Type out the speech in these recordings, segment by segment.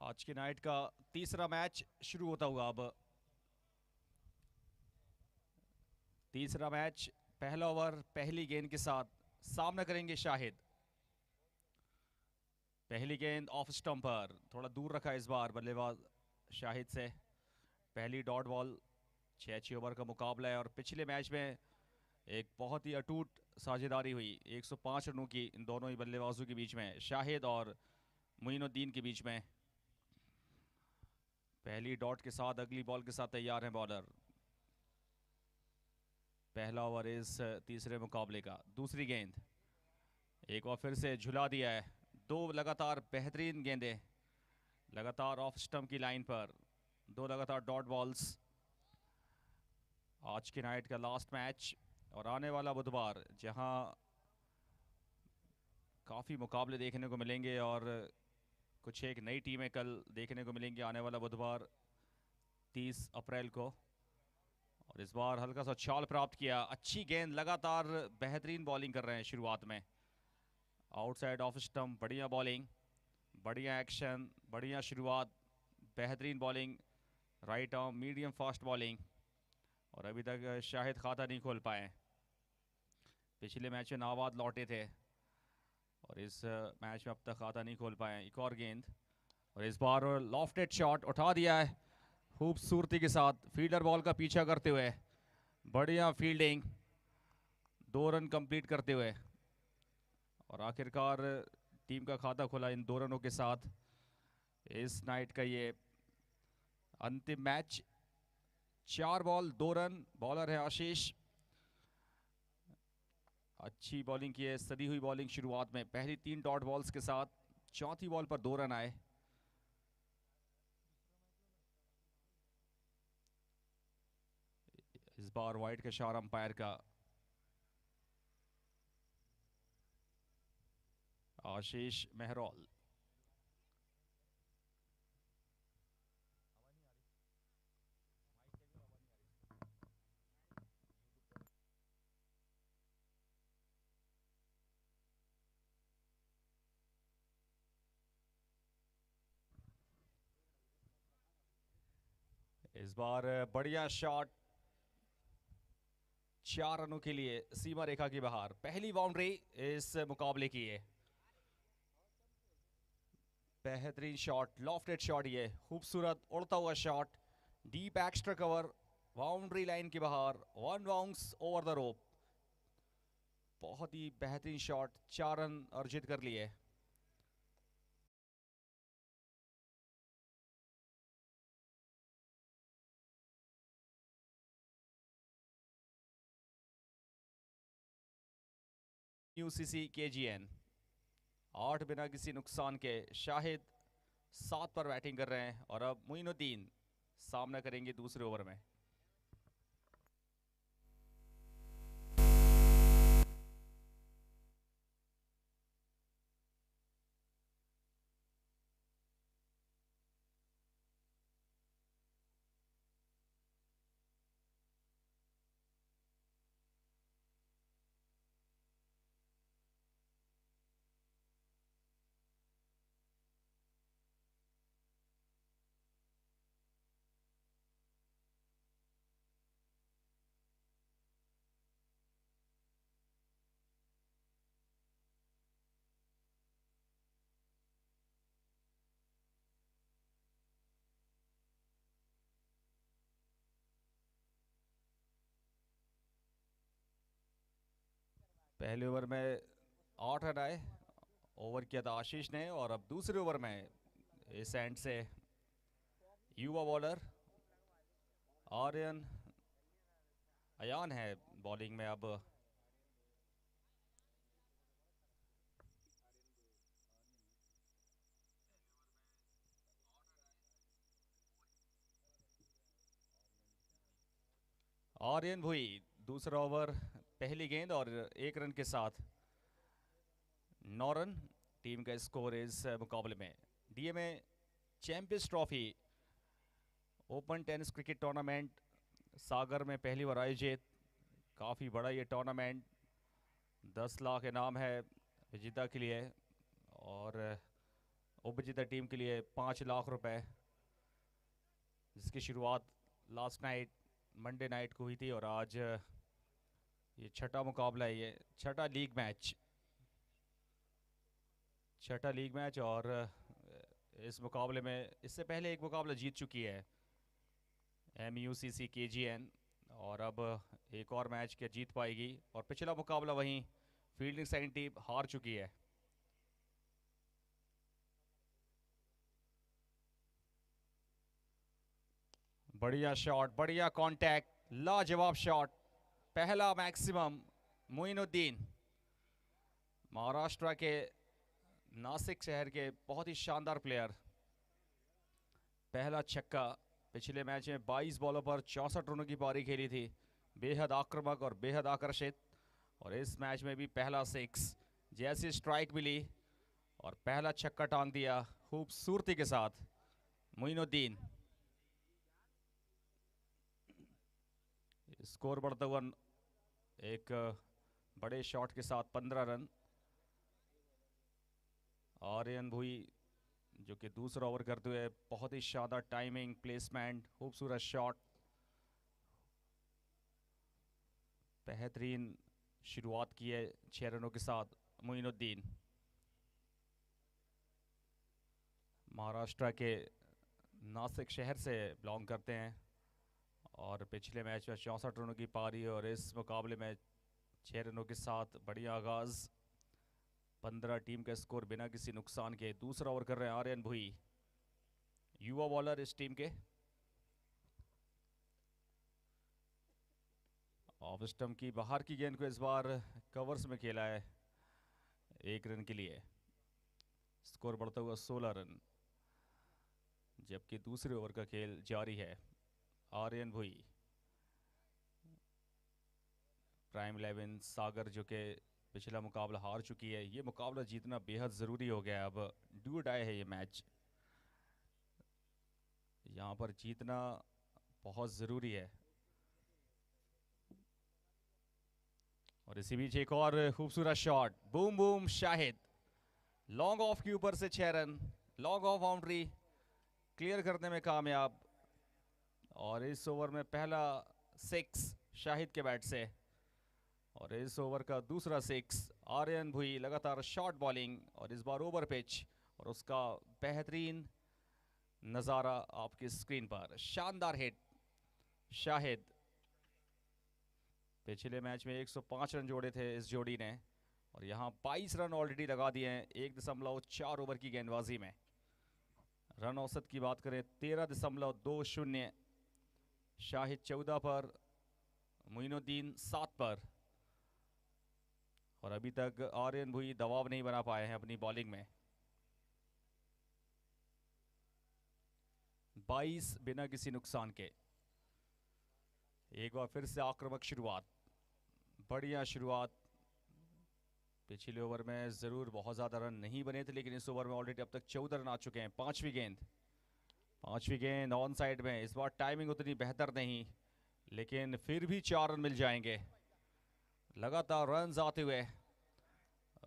आज की नाइट का तीसरा मैच शुरू होता हुआ अब। तीसरा मैच, पहला ओवर पहली गेंद के साथ सामना करेंगे शाहिद। पहली गेंद ऑफ स्टंप पर, थोड़ा दूर रखा इस बार बल्लेबाज शाहिद से। पहली डॉट बॉल, 6 ओवर का मुकाबला है और पिछले मैच में एक बहुत ही अटूट साझेदारी हुई 105 रनों की इन दोनों ही बल्लेबाजों के बीच में, शाहिद और मोइनुद्दीन के बीच में। पहली डॉट के साथ अगली बॉल के साथ तैयार हैं बॉलर। पहला ओवर इस तीसरे मुकाबले का। दूसरी गेंद एक बार फिर से झुला दिया है। दो लगातार बेहतरीन गेंदें लगातार ऑफ स्टंप की लाइन पर, दो लगातार डॉट बॉल्स। आज की नाइट का लास्ट मैच और आने वाला बुधवार जहां काफ़ी मुकाबले देखने को मिलेंगे और कुछ एक नई टीमें कल देखने को मिलेंगी आने वाला बुधवार 30 अप्रैल को। और इस बार हल्का सा छाल प्राप्त किया, अच्छी गेंद, लगातार बेहतरीन बॉलिंग कर रहे हैं शुरुआत में। आउटसाइड ऑफ स्टंप, बढ़िया बॉलिंग, बढ़िया एक्शन, बढ़िया शुरुआत, बेहतरीन bowling, right arm medium fast bowling. और अभी तक शाहिद खाता नहीं खोल पाए। पिछले मैच में नाबाद लौटे थे और इस मैच में अब तक खाता नहीं खोल पाए। एक और गेंद और इस बार लॉफ्टेड शॉट उठा दिया है खूबसूरती के साथ, फील्डर बॉल का पीछा करते हुए। बढ़िया फील्डिंग, 2 रन कंप्लीट करते हुए और आखिरकार टीम का खाता खुला इन 2 रनों के साथ। इस नाइट का ये अंतिम मैच। 4 बॉल 2 रन, बॉलर है आशीष। अच्छी बॉलिंग की है, सदी हुई बॉलिंग शुरुआत में, पहली 3 डॉट बॉल्स के साथ। चौथी बॉल पर 2 रन आए। इस बार वाइड का इशारा अंपायर का। आशीष मेहरौल। इस बार बढ़िया शॉट, 4 रनों के लिए सीमा रेखा की बाहर, पहली बाउंड्री इस मुकाबले की है। बेहतरीन शॉट, लॉफ्टेड शॉट, ये खूबसूरत उड़ता हुआ shot, deep extra cover, boundary line के बाहर, 1 बाउंस ओवर द रोप। बहुत ही बेहतरीन शॉट, 4 रन अर्जित कर लिए। यूसीसी केजीएन 8 बिना किसी नुकसान के। शाहिद 7 पर बैटिंग कर रहे हैं और अब मोइनुद्दीन सामना करेंगे दूसरे ओवर में। पहले ओवर में 8 रन आए, ओवर किया था आशीष ने। और अब दूसरे ओवर में इस एंड से युवा बॉलर आर्यन अयान है बॉलिंग में अब। आर्यन भुई, दूसरा ओवर, पहली गेंद और 1 रन के साथ 9 रन टीम का स्कोर इस मुकाबले में। DMA champions trophy open tennis cricket tournament Sagar में पहली बार आयोजित। काफ़ी बड़ा ये टूर्नामेंट, 10 लाख इनाम है विजेता के लिए और उपविजेता टीम के लिए 5 लाख रुपए, जिसकी शुरुआत लास्ट नाइट मंडे नाइट को हुई थी और आज ये छठा मुकाबला है, ये छठा लीग मैच। और इस मुकाबले में इससे पहले एक मुकाबला जीत चुकी है MUCC KGN, और अब एक और मैच क्या जीत पाएगी। और पिछला मुकाबला वहीं फील्डिंग साइड टीम हार चुकी है। बढ़िया शॉट, बढ़िया कांटेक्ट, लाजवाब शॉट, पहला मैक्सिमम। मोइनुद्दीन, महाराष्ट्र के नासिक शहर के बहुत ही शानदार प्लेयर, पहला छक्का। पिछले मैच में 22 बॉलों पर 64 रनों की पारी खेली थी, बेहद आक्रामक और बेहद आकर्षित। और इस मैच में भी पहला 6, जैसी स्ट्राइक मिली और पहला छक्का टांग दिया खूबसूरती के साथ मोइनुद्दीन। स्कोर बढ़ता हुआ एक बड़े शॉट के साथ 15 रन। आर्यन भुई जो कि दूसरा ओवर करते हुए बहुत ही शानदार टाइमिंग, प्लेसमेंट, खूबसूरत शॉट, बेहतरीन शुरुआत की है 6 रनों के साथ मोइनुद्दीन। महाराष्ट्र के नासिक शहर से बिलोंग करते हैं और पिछले मैच में 64 रनों की पारी और इस मुकाबले में 6 रनों के साथ बढ़िया आगाज। 15 टीम का स्कोर बिना किसी नुकसान के। दूसरा ओवर कर रहे हैं आर्यन भुई, युवा बॉलर इस टीम के। ऑफ स्टंप की बाहर की गेंद को इस बार कवर्स में खेला है 1 रन के लिए। स्कोर बढ़ता हुआ 16 रन, जबकि दूसरे ओवर का खेल जारी है। आर्यन भुई, प्राइम 11 सागर जो कि पिछला मुकाबला हार चुकी है, ये मुकाबला जीतना बेहद ज़रूरी हो गया है। अब डू डाई है ये मैच, यहाँ पर जीतना बहुत ज़रूरी है। और इसी बीच एक और खूबसूरत shot, boom boom Shahid, long off के ऊपर से 6 run, long off boundary clear करने में कामयाब। और इस ओवर में पहला 6 शाहिद के बैट से, और इस ओवर का दूसरा 6। आर्यन भुई लगातार शॉर्ट बॉलिंग और इस बार ओवर पिच, और उसका बेहतरीन नज़ारा आपकी स्क्रीन पर। शानदार हिट शाहिद, पिछले मैच में 105 रन जोड़े थे इस जोड़ी ने, और यहाँ 22 रन ऑलरेडी लगा दिए हैं 1.4 ओवर की गेंदबाजी में। रन औसत की बात करें 13.20, शाहिद 14 पर, मोइनुद्दीन 7 पर। और अभी तक आर्यन भुई दबाव नहीं बना पाए हैं अपनी बॉलिंग में। 22 बिना किसी नुकसान के। एक बार फिर से आक्रामक शुरुआत, बढ़िया शुरुआत। पिछले ओवर में ज़रूर बहुत ज़्यादा रन नहीं बने थे, लेकिन इस ओवर में ऑलरेडी अब तक 14 रन आ चुके हैं। पांचवी गेंद ऑन साइड में। इस बार टाइमिंग उतनी बेहतर नहीं, लेकिन फिर भी 4 रन मिल जाएंगे। लगातार रन्स आते हुए,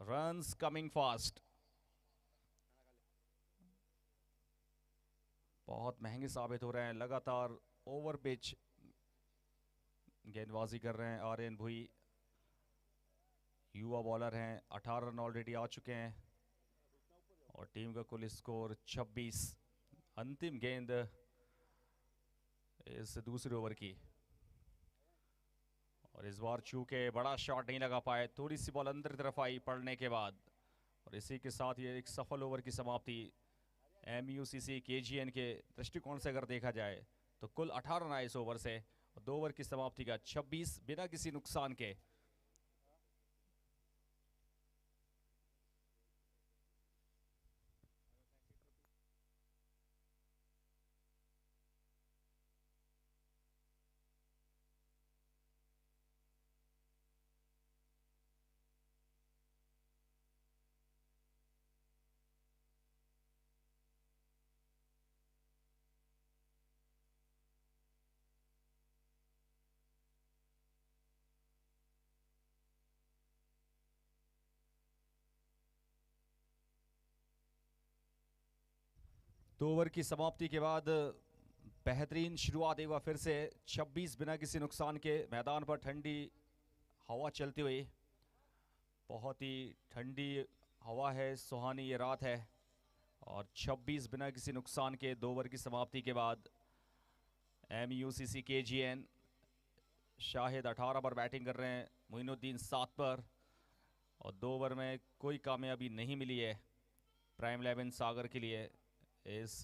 रन्स कमिंग फास्ट। बहुत महंगे साबित हो रहे हैं। लगातार ओवर पिच गेंदबाजी कर रहे हैं आर्यन भुई, युवा बॉलर हैं। 18 रन ऑलरेडी आ चुके हैं और टीम का कुल स्कोर 26। अंतिम गेंद इस दूसरे ओवर की, और इस बार चूंकि बड़ा शॉट नहीं लगा पाए, थोड़ी सी बॉल अंदर तरफ आई पड़ने के बाद, और इसी के साथ ये एक सफल ओवर की समाप्ति। MUCC KGN के दृष्टिकोण से अगर देखा जाए तो कुल 18 रन आए इस ओवर से, और 2 ओवर की समाप्ति का 26 बिना किसी नुकसान के। 2 ओवर की समाप्ति के बाद बेहतरीन शुरुआत एक बार फिर से 26 बिना किसी नुकसान के मैदान पर ठंडी हवा चलती हुई, बहुत ही ठंडी हवा है, सुहानी ये रात है और 26 बिना किसी नुकसान के 2 ओवर की समाप्ति के बाद MUCC KGN शाहिद 18 पर बैटिंग कर रहे हैं, मोइनुद्दीन 7 पर और 2 ओवर में कोई कामयाबी नहीं मिली है प्राइम 11 सागर के लिए इस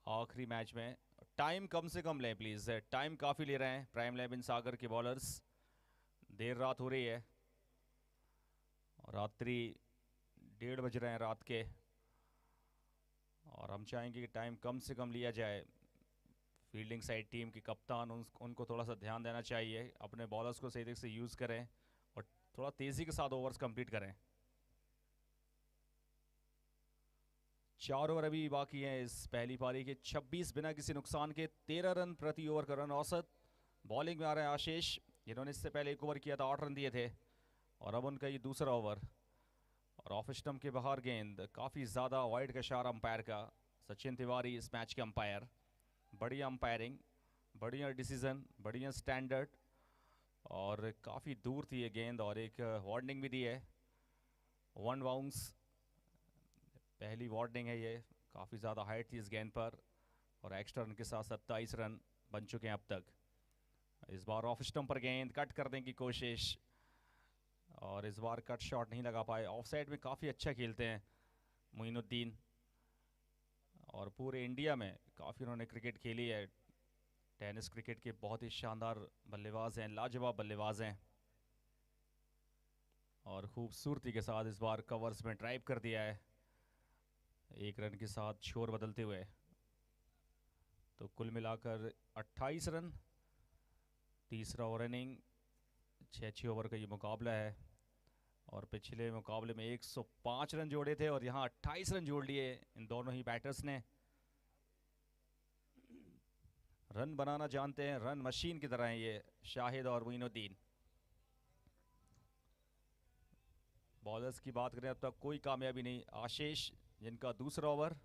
आखिरी मैच में। टाइम कम से कम लें प्लीज़, टाइम काफ़ी ले रहे हैं प्राइम 11 सागर के बॉलर्स। देर रात हो रही है और रात्रि 1:30 बज रहे हैं रात के और हम चाहेंगे कि टाइम कम से कम लिया जाए। फील्डिंग साइड टीम के कप्तान उनको थोड़ा सा ध्यान देना चाहिए, अपने बॉलर्स को सही तरीके से यूज़ करें और थोड़ा तेज़ी के साथ ओवर्स कंप्लीट करें। 4 ओवर अभी बाकी हैं इस पहली पारी के। 26 बिना किसी नुकसान के 13 रन प्रति ओवर का रन औसत। बॉलिंग में आ रहे हैं आशीष, जिन्होंने इससे पहले 1 ओवर किया था, 8 रन दिए थे और अब उनका ये दूसरा ओवर। और ऑफ स्टंप के बाहर गेंद, काफ़ी ज़्यादा वाइड का इशारा अंपायर का। सचिन तिवारी इस मैच के अंपायर। बढ़िया अंपायरिंग, बढ़िया डिसीजन, बढ़िया स्टैंडर्ड और काफ़ी दूर थी ये गेंद और एक वार्निंग भी दी है, 1 बाउंस पहली वार्निंग है ये। काफ़ी ज़्यादा हाइट थी इस गेंद पर और एक्स्ट्रा रन के साथ 27 रन बन चुके हैं अब तक। इस बार ऑफ स्टंप पर गेंद, कट करने की कोशिश और इस बार कट शॉट नहीं लगा पाए। ऑफ साइड में काफ़ी अच्छा खेलते हैं मोइनुद्दीन और पूरे इंडिया में काफ़ी उन्होंने क्रिकेट खेली है। टेनिस क्रिकेट के बहुत ही शानदार बल्लेबाज हैं, लाजवाब बल्लेबाज हैं और खूबसूरती के साथ इस बार कवर्स में ड्राइव कर दिया है 1 रन के साथ छोर बदलते हुए। तो कुल मिलाकर 28 रन, तीसरा ओवर इनिंग, 6 ओवर का ये मुकाबला है और पिछले मुकाबले में 105 रन जोड़े थे और यहाँ 28 रन जोड़ लिए इन दोनों ही बैटर्स ने। रन बनाना जानते हैं, रन मशीन की तरह हैं ये शाहिद और मोइनुद्दीन। बॉलर्स की बात करें अब तक कोई कामयाबी नहीं। आशीष, जिनका दूसरा ओवर,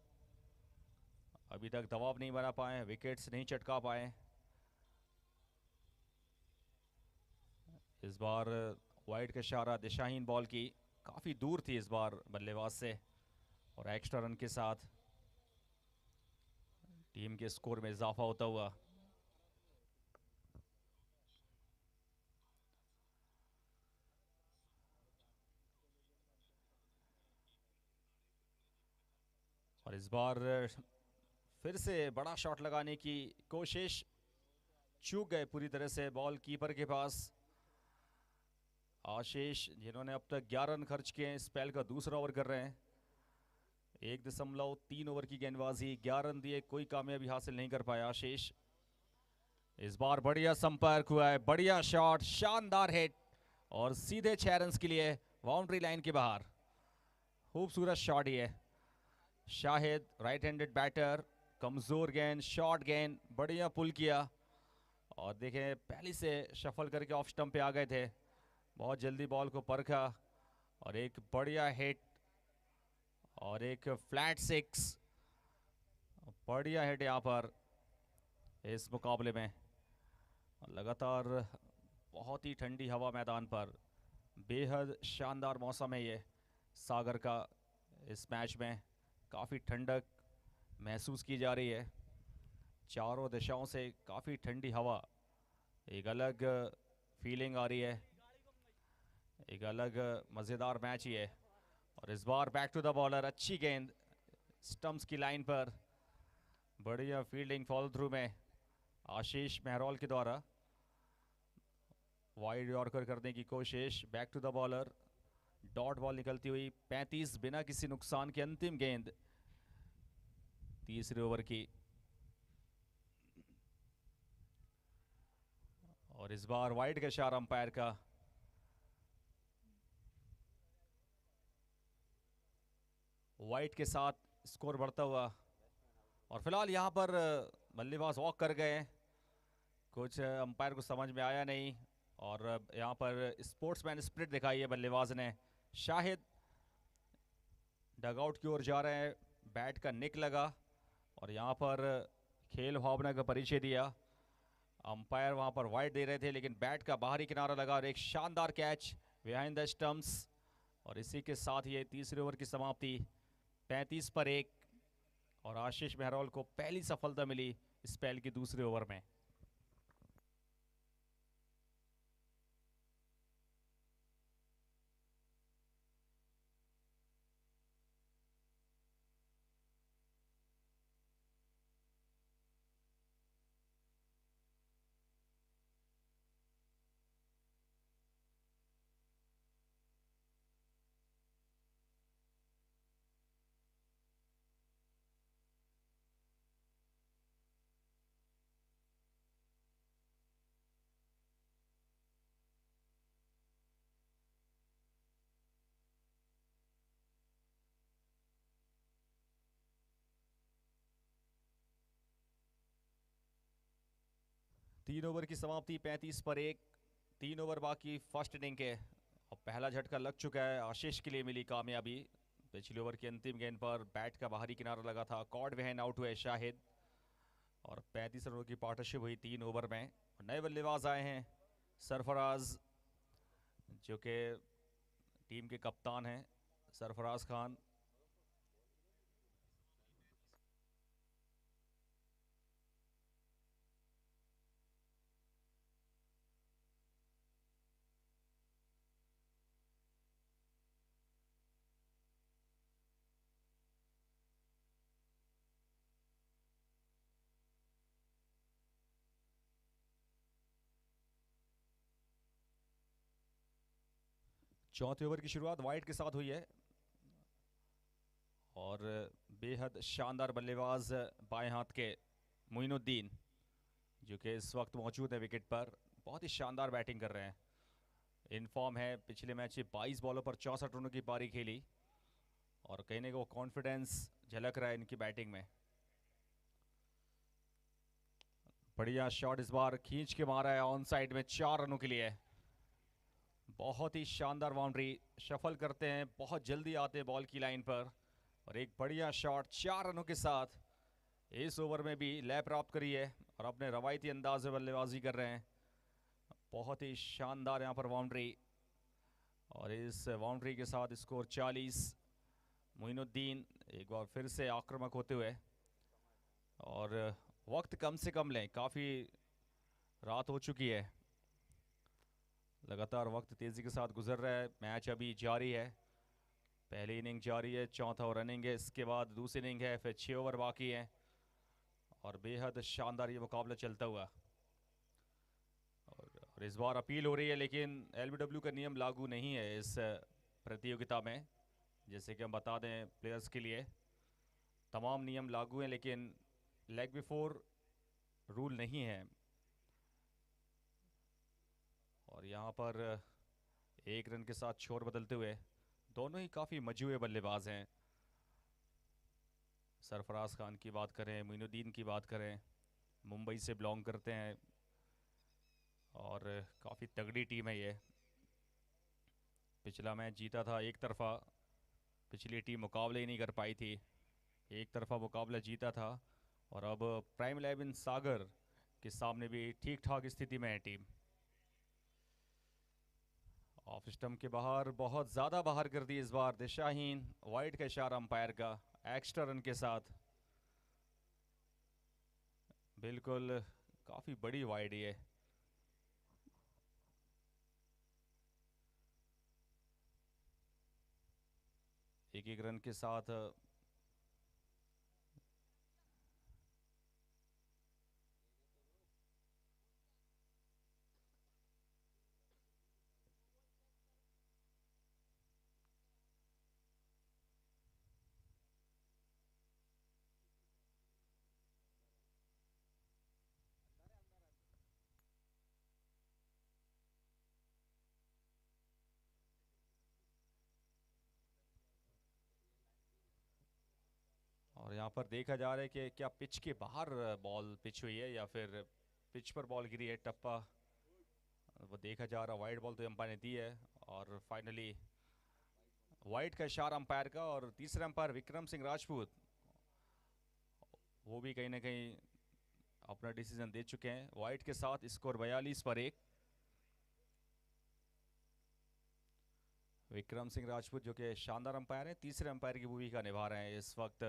अभी तक दबाव नहीं बना पाए, विकेट्स नहीं चटका पाए। इस बार वाइड का इशारा, दिशाहीन बॉल की, काफ़ी दूर थी इस बार बल्लेबाज से और एक्स्ट्रा रन के साथ टीम के स्कोर में इजाफा होता हुआ। और इस बार फिर से बड़ा शॉट लगाने की कोशिश, चूक गए पूरी तरह से बॉल कीपर के पास। आशीष, जिन्होंने अब तक 11 रन खर्च किए हैं, स्पेल का दूसरा ओवर कर रहे हैं। 1.3 ओवर की गेंदबाजी, 11 रन दिए, कोई कामयाबी हासिल नहीं कर पाया आशीष। इस बार बढ़िया संपर्क हुआ है, बढ़िया शॉट, शानदार हिट और सीधे 6 रन के लिए बाउंड्री लाइन के बाहर। खूबसूरत शॉट ही है। शाहिद राइट हैंडेड बैटर, कमजोर गेंद, शॉर्ट गेंद, बढ़िया पुल किया और देखें पहले से शफल करके ऑफ स्टंप पे आ गए थे। बहुत जल्दी बॉल को परखा और एक बढ़िया हिट और एक फ्लैट 6, बढ़िया हिट यहाँ पर इस मुकाबले में। लगातार बहुत ही ठंडी हवा मैदान पर, बेहद शानदार मौसम है ये सागर का। इस मैच में काफ़ी ठंडक महसूस की जा रही है, चारों दिशाओं से काफ़ी ठंडी हवा, एक अलग फीलिंग आ रही है, एक अलग मज़ेदार मैच ही है। और इस बार बैक टू द बॉलर, अच्छी गेंद स्टंप्स की लाइन पर, बढ़िया फील्डिंग फॉलो थ्रू में आशीष मेहरौल के द्वारा। वाइड यॉर्कर करने की कोशिश, back to the bowler, dot ball निकलती हुई। 35 बिना किसी नुकसान की अंतिम गेंद तीसरे ओवर की। और इस बार वाइड का इशारा अंपायर का। वाइड के साथ स्कोर बढ़ता हुआ और फिलहाल यहाँ पर बल्लेबाज वॉक कर गए, कुछ अंपायर को समझ में आया नहीं और यहाँ पर स्पोर्ट्समैन स्पिरिट दिखाई है बल्लेबाज ने। शाहिद डगआउट की ओर जा रहे हैं, बैट का निक लगा और यहाँ पर खेल भावना का परिचय दिया। अंपायर वहाँ पर वाइड दे रहे थे लेकिन बैट का बाहरी किनारा लगा और एक शानदार कैच बिहाइंड द स्टंप्स। और इसी के साथ ये तीसरे ओवर की समाप्ति 35 पर 1 और आशीष मेहरवाल को पहली सफलता मिली स्पेल के दूसरे ओवर में। तीन ओवर की समाप्ति 35 पर 1, 3 ओवर बाकी फर्स्ट इनिंग के और पहला झटका लग चुका है। आशीष के लिए मिली कामयाबी। पिछले ओवर की अंतिम गेंद पर बैट का बाहरी किनारा लगा था, कॉर्ड वेहन आउट हुए शाहिद और 35 रनों की पार्टनरशिप हुई 3 ओवर में। नए बल्लेबाज आए हैं सरफराज जो कि टीम के कप्तान हैं, सरफराज खान। चौथे ओवर की शुरुआत वाइड के साथ हुई है और बेहद शानदार बल्लेबाज बाएं हाथ के मोइनुद्दीन जो कि इस वक्त मौजूद है विकेट पर, बहुत ही शानदार बैटिंग कर रहे हैं। इन फॉर्म है, पिछले मैच में 22 बॉलों पर 64 रनों की पारी खेली और कहने को कॉन्फिडेंस झलक रहा है इनकी बैटिंग में। बढ़िया शॉट इस बार खींच के मारा है ऑन साइड में 4 रनों के लिए। बहुत ही शानदार बाउंड्री, शफल करते हैं, बहुत जल्दी आते हैं बॉल की लाइन पर और एक बढ़िया शॉट 4 रनों के साथ इस ओवर में भी लय प्राप्त करी है और अपने रवायती अंदाज में बल्लेबाजी कर रहे हैं। बहुत ही शानदार यहाँ पर बाउंड्री और इस बाउंड्री के साथ स्कोर 40। मोइनुद्दीन एक बार फिर से आक्रामक होते हुए और वक्त कम से कम लें, काफ़ी रात हो चुकी है, लगातार वक्त तेज़ी के साथ गुजर रहा है। मैच अभी जारी है, पहली इनिंग जारी है, चौथा ओवर रनिंग है, इसके बाद दूसरी इनिंग है, फिर 6 ओवर बाकी हैं और बेहद शानदार ये मुकाबला चलता हुआ। और इस बार अपील हो रही है लेकिन एलबीडब्ल्यू का नियम लागू नहीं है इस प्रतियोगिता में। जैसे कि हम बता दें प्लेयर्स के लिए तमाम नियम लागू हैं लेकिन लेग बिफोर रूल नहीं है। और यहाँ पर 1 रन के साथ छोर बदलते हुए दोनों ही काफ़ी मजबूत बल्लेबाज हैं। सरफराज खान की बात करें, मोइनुद्दीन की बात करें, मुंबई से बिलोंग करते हैं और काफ़ी तगड़ी टीम है ये। पिछला मैच जीता था एक तरफा, पिछली टीम मुकाबले ही नहीं कर पाई थी, एक तरफा मुकाबला जीता था और अब प्राइम 11 सागर के सामने भी ठीक ठाक स्थिति में है टीम। ऑफ स्टंप के बाहर, बहुत ज़्यादा बाहर कर दी इस बार, दिशाहीन, वाइड का इशारा अंपायर का, एक्स्ट्रा रन के साथ। बिल्कुल काफ़ी बड़ी वाइड ये। एक एक रन के साथ और यहाँ पर देखा जा रहा है कि क्या पिच के बाहर बॉल पिच हुई है या फिर पिच पर बॉल गिरी है, टप्पा वो देखा जा रहा। वाइड बॉल तो अंपायर ने दी है और फाइनली वाइड का इशारा अंपायर का और तीसरे अंपायर विक्रम सिंह राजपूत वो भी कहीं ना कहीं अपना डिसीजन दे चुके हैं। वाइट के साथ स्कोर 42 पर 1। विक्रम सिंह राजपूत जो कि शानदार अंपायर हैं, तीसरे अंपायर की भूमिका निभा रहे हैं इस वक्त।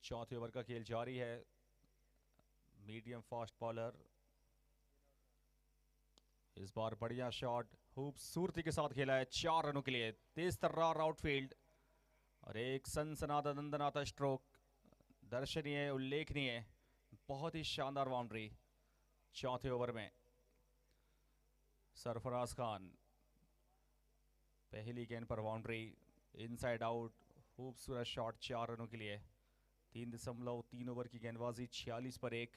चौथे ओवर का खेल जारी है। मीडियम फास्ट बॉलर, इस बार बढ़िया शॉट खूबसूरती के साथ खेला है 4 रनों के लिए। तेज तर्रार आउटफील्ड और एक सनसनाता दंदनाता स्ट्रोक, दर्शनीय उल्लेखनीय, बहुत ही शानदार बाउंड्री चौथे ओवर में। सरफराज खान पहली गेंद पर बाउंड्री, इनसाइड आउट, खूबसूरत शॉट 4 रनों के लिए। 3.3 ओवर की गेंदबाजी, 46 पर 1।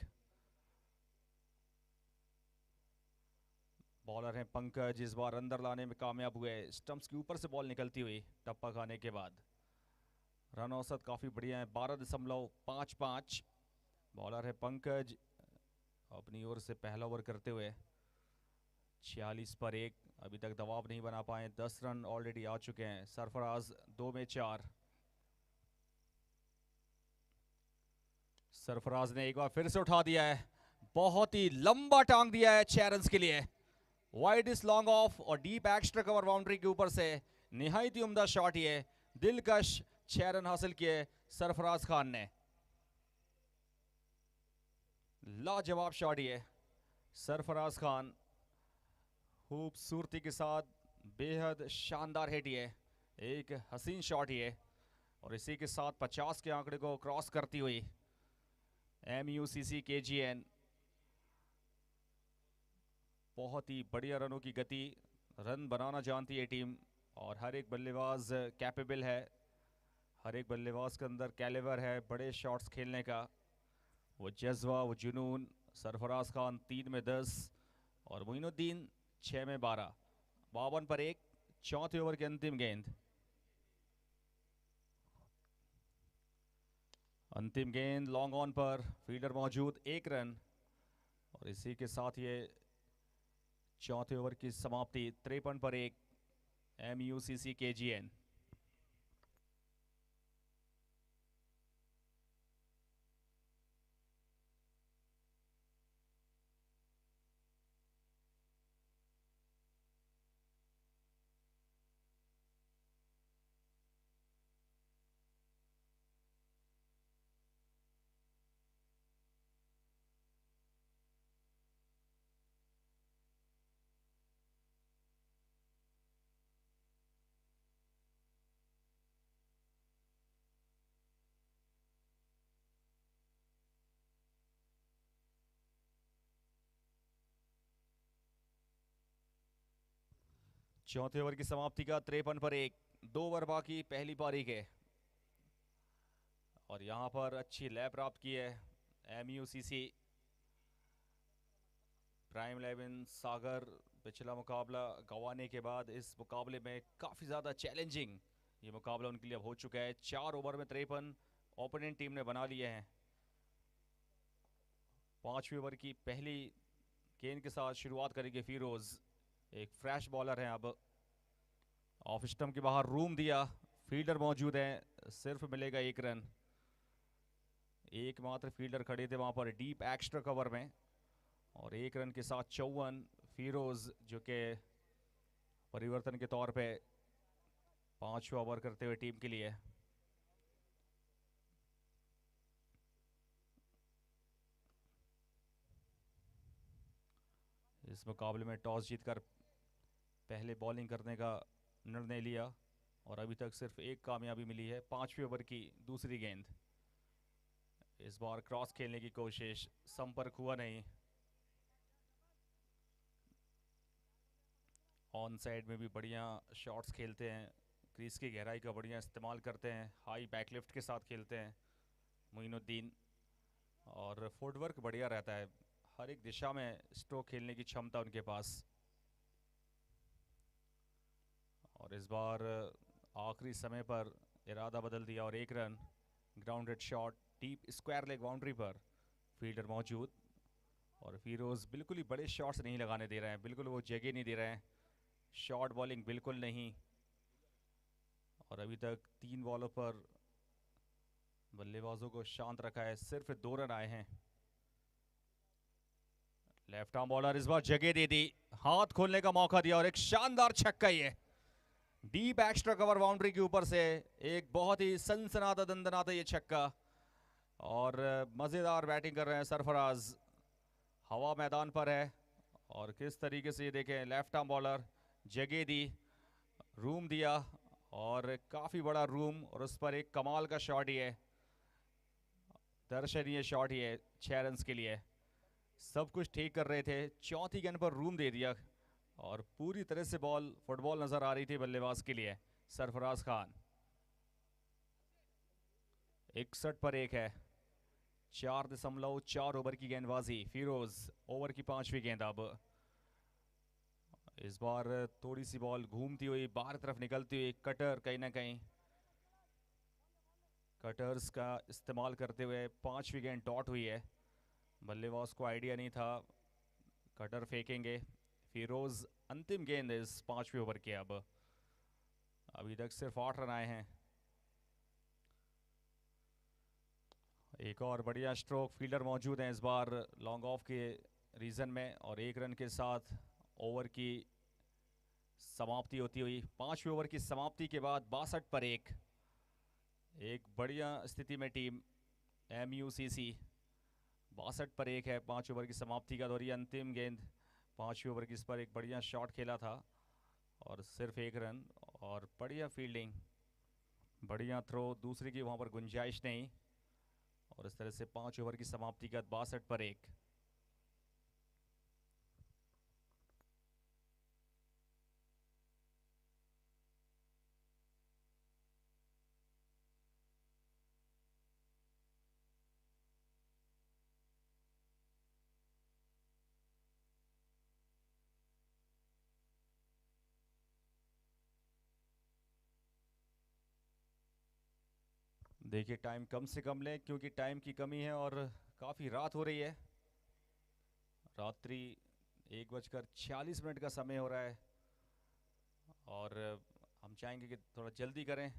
बॉलर हैं पंकज, इस बार अंदर लाने में कामयाब हुए। स्टंप्स के ऊपर से बॉल निकलती हुई टप्पा खाने के बाद। रन औसत काफ़ी बढ़िया है, 12.55। बॉलर है पंकज, अपनी ओर से पहला ओवर करते हुए। 46 पर 1, अभी तक दबाव नहीं बना पाए। 10 रन ऑलरेडी आ चुके हैं। सरफराज 2 में 4। सरफराज ने एक बार फिर से उठा दिया है, बहुत ही लंबा टांग दिया है 6 रन के लिए। वाइड इज लॉन्ग ऑफ और डीप एक्स्ट्रा कवर बाउंड्री के ऊपर से निहायत ही उम्दा शॉट, ये दिलकश 6 रन हासिल किए सरफराज खान ने। लाजवाब शॉट ये सरफराज खान, खूबसूरती के साथ बेहद शानदार हिट ये, एक हसीन शॉट ये, और इसी के साथ 50 के आंकड़े को क्रॉस करती हुई MUCC KGN। बहुत ही बढ़िया रनों की गति, रन बनाना जानती है टीम और हर एक बल्लेबाज कैपेबल है। हर एक बल्लेबाज के अंदर कैलिबर है बड़े शॉट्स खेलने का, वो जज्बा, वो जुनून। सरफराज खान 3 में 10 और मोइनुद्दीन 6 में 12। 52 पर 1, चौथे ओवर की अंतिम गेंद। अंतिम गेंद लॉन्ग ऑन पर, फील्डर मौजूद, 1 रन। और इसी के साथ ये चौथे ओवर की समाप्ति। 53 पर 1, MUCC KGN। चौथे ओवर की समाप्ति का 53 पर 1, 2 ओवर बाकी पहली पारी के। और यहां पर अच्छी लय प्राप्त की है MUCC। प्राइम 11 सागर पिछला मुकाबला गंवाने के बाद इस मुकाबले में काफ़ी ज़्यादा चैलेंजिंग ये मुकाबला उनके लिए अब हो चुका है। 4 ओवर में 53 ओपोनेंट टीम ने बना लिए हैं। 5वें ओवर की पहली गेंद के साथ शुरुआत करेंगे फिरोज, एक फ्रेश बॉलर हैं। अब ऑफ स्टंप के बाहर रूम दिया, फील्डर मौजूद है, सिर्फ मिलेगा 1 रन। एकमात्र फील्डर खड़े थे वहां पर डीप एक्स्ट्रा कवर में, और 1 रन के साथ 54। फिरोज जो कि परिवर्तन के तौर पे 5वां ओवर करते हुए टीम के लिए। इस मुकाबले में टॉस जीतकर पहले बॉलिंग करने का निर्णय लिया और अभी तक सिर्फ एक कामयाबी मिली है। 5वें ओवर की दूसरी गेंद, इस बार क्रॉस खेलने की कोशिश, संपर्क हुआ नहीं। ऑन साइड में भी बढ़िया शॉट्स खेलते हैं, क्रीज की गहराई का बढ़िया इस्तेमाल करते हैं, हाई बैकलिफ्ट के साथ खेलते हैं मोइनुद्दीन, और फुटवर्क बढ़िया रहता है, हर एक दिशा में स्ट्रोक खेलने की क्षमता उनके पास। और इस बार आखिरी समय पर इरादा बदल दिया और 1 run. Grounded shot deep square leg boundary पर, फील्डर मौजूद, और फिरोज बिल्कुल ही बड़े शॉट्स नहीं लगाने दे रहे हैं, बिल्कुल वो जगह नहीं दे रहे हैं, शॉर्ट बॉलिंग बिल्कुल नहीं। और अभी तक 3 बॉलों पर बल्लेबाजों को शांत रखा है, सिर्फ 2 रन आए हैं। लेफ्ट आर्म बॉलर इस बार जगह दे दी, हाथ खोलने का मौका दिया और एक शानदार छक्का ये डीप एक्स्ट्रा कवर बाउंड्री के ऊपर से। एक बहुत ही सनसनाता दंदनाता ये छक्का। और मजेदार बैटिंग कर रहे हैं सरफराज, हवा मैदान पर है। और किस तरीके से ये देखें, लेफ्ट आर्म बॉलर जगह दी, रूम दिया और काफी बड़ा रूम, और उस पर एक कमाल का शॉट ही है, दर्शनीय शॉट ही है 6 रन के लिए। सब कुछ ठीक कर रहे थे, चौथी गेंद पर रूम दे दिया और पूरी तरह से बॉल फुटबॉल नजर आ रही थी बल्लेबाज के लिए। सरफराज खान 61 पर 1 है, 4.4 ओवर की गेंदबाजी। फिरोज ओवर की 5वीं गेंद। अब इस बार थोड़ी सी बॉल घूमती हुई बाहर तरफ निकलती हुई, कटर कहीं ना कहीं कटर्स का इस्तेमाल करते हुए 5वीं गेंद डॉट हुई है। बल्लेबाज को आइडिया नहीं था कटर फेंकेंगे। फिरोज अंतिम गेंद इस 5वें ओवर के। अब अभी तक सिर्फ 8 रन आए हैं। एक और बढ़िया स्ट्रोक, फील्डर मौजूद हैं इस बार लॉन्ग ऑफ के रीजन में, और 1 रन के साथ ओवर की समाप्ति होती हुई। 5वें ओवर की समाप्ति के बाद 62 पर 1, एक बढ़िया स्थिति में टीम MUCC। 62 पर 1 है 5 ओवर की समाप्ति का दौर। अंतिम गेंद 5वें ओवर की, इस पर एक बढ़िया शॉट खेला था और सिर्फ 1 रन। और बढ़िया फील्डिंग, बढ़िया थ्रो, दूसरे की वहां पर गुंजाइश नहीं। और इस तरह से 5 ओवर की समाप्ति का 62 पर 1। देखिए टाइम कम से कम लें क्योंकि टाइम की कमी है और काफ़ी रात हो रही है। रात्रि 1:46 का समय हो रहा है और हम चाहेंगे कि थोड़ा जल्दी करें।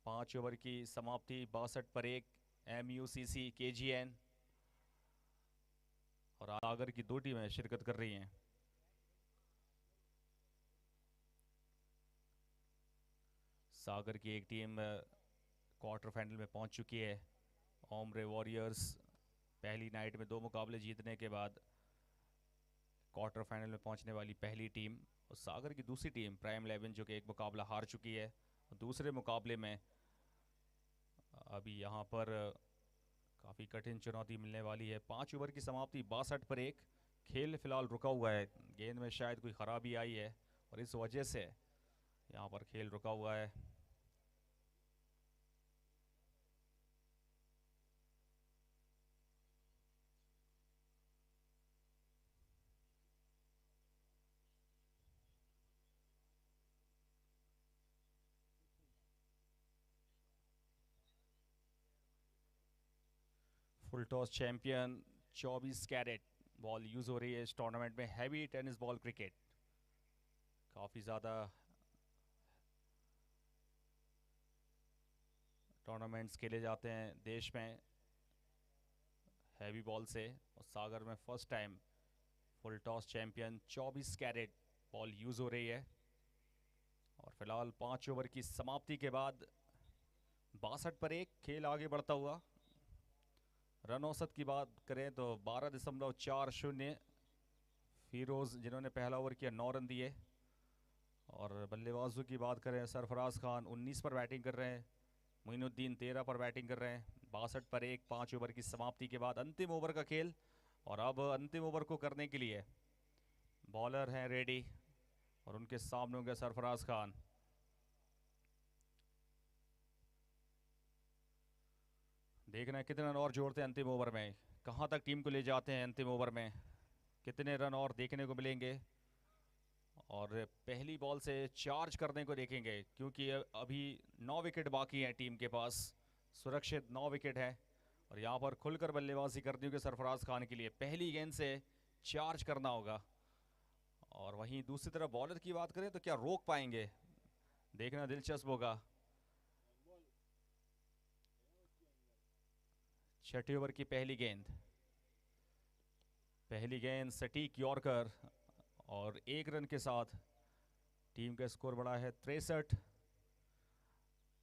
5 ओवर की समाप्ति 62 पर 1, MUCC KGN और सागर की 2 टीमें शिरकत कर रही हैं। सागर की एक टीम क्वार्टर फाइनल में पहुंच चुकी है। ओमरे वॉरियर्स पहली नाइट में 2 मुकाबले जीतने के बाद क्वार्टर फाइनल में पहुंचने वाली पहली टीम। और सागर की दूसरी टीम प्राइम 11 जो कि एक मुकाबला हार चुकी है, दूसरे मुकाबले में अभी यहाँ पर काफ़ी कठिन चुनौती मिलने वाली है। 5 ओवर की समाप्ति 62 पर 1। खेल फिलहाल रुका हुआ है, गेंद में शायद कोई खराबी आई है और इस वजह से यहाँ पर खेल रुका हुआ है। Full toss champion 24 carat ball use हो रही है इस टूर्नामेंट में। हैवी टेनिस बॉल क्रिकेट, काफ़ी ज़्यादा टूर्नामेंट्स खेले जाते हैं देश में हैवी बॉल से, और सागर में first time full toss champion 24 carat ball use हो रही है। और फिलहाल 5 ओवर की समाप्ति के बाद 62 पर 1 खेल आगे बढ़ता हुआ। रन औसत की बात करें तो 12.40। फिरोज जिन्होंने पहला ओवर किया 9 रन दिए। और बल्लेबाजों की बात करें, सरफराज खान 19 पर बैटिंग कर रहे हैं, मोइनुद्दीन 13 पर बैटिंग कर रहे हैं। 62 पर 1 5 ओवर की समाप्ति के बाद अंतिम ओवर का खेल। और अब अंतिम ओवर को करने के लिए बॉलर हैं रेडी और उनके सामने होंगे सरफराज खान। देखना है कितने रन और जोड़ते हैं अंतिम ओवर में, कहां तक टीम को ले जाते हैं अंतिम ओवर में, कितने रन और देखने को मिलेंगे। और पहली बॉल से चार्ज करने को देखेंगे क्योंकि अभी 9 विकेट बाकी हैं टीम के पास, सुरक्षित 9 विकेट है। और यहाँ पर खुलकर बल्लेबाजी करनी होगी सरफराज खान के लिए, पहली गेंद से चार्ज करना होगा। और वहीं दूसरी तरफ बॉलर की बात करें तो क्या रोक पाएंगे देखना दिलचस्प होगा। छठी ओवर की पहली गेंद सटीक यॉर्कर और 1 रन के साथ टीम का स्कोर बढ़ा है 63।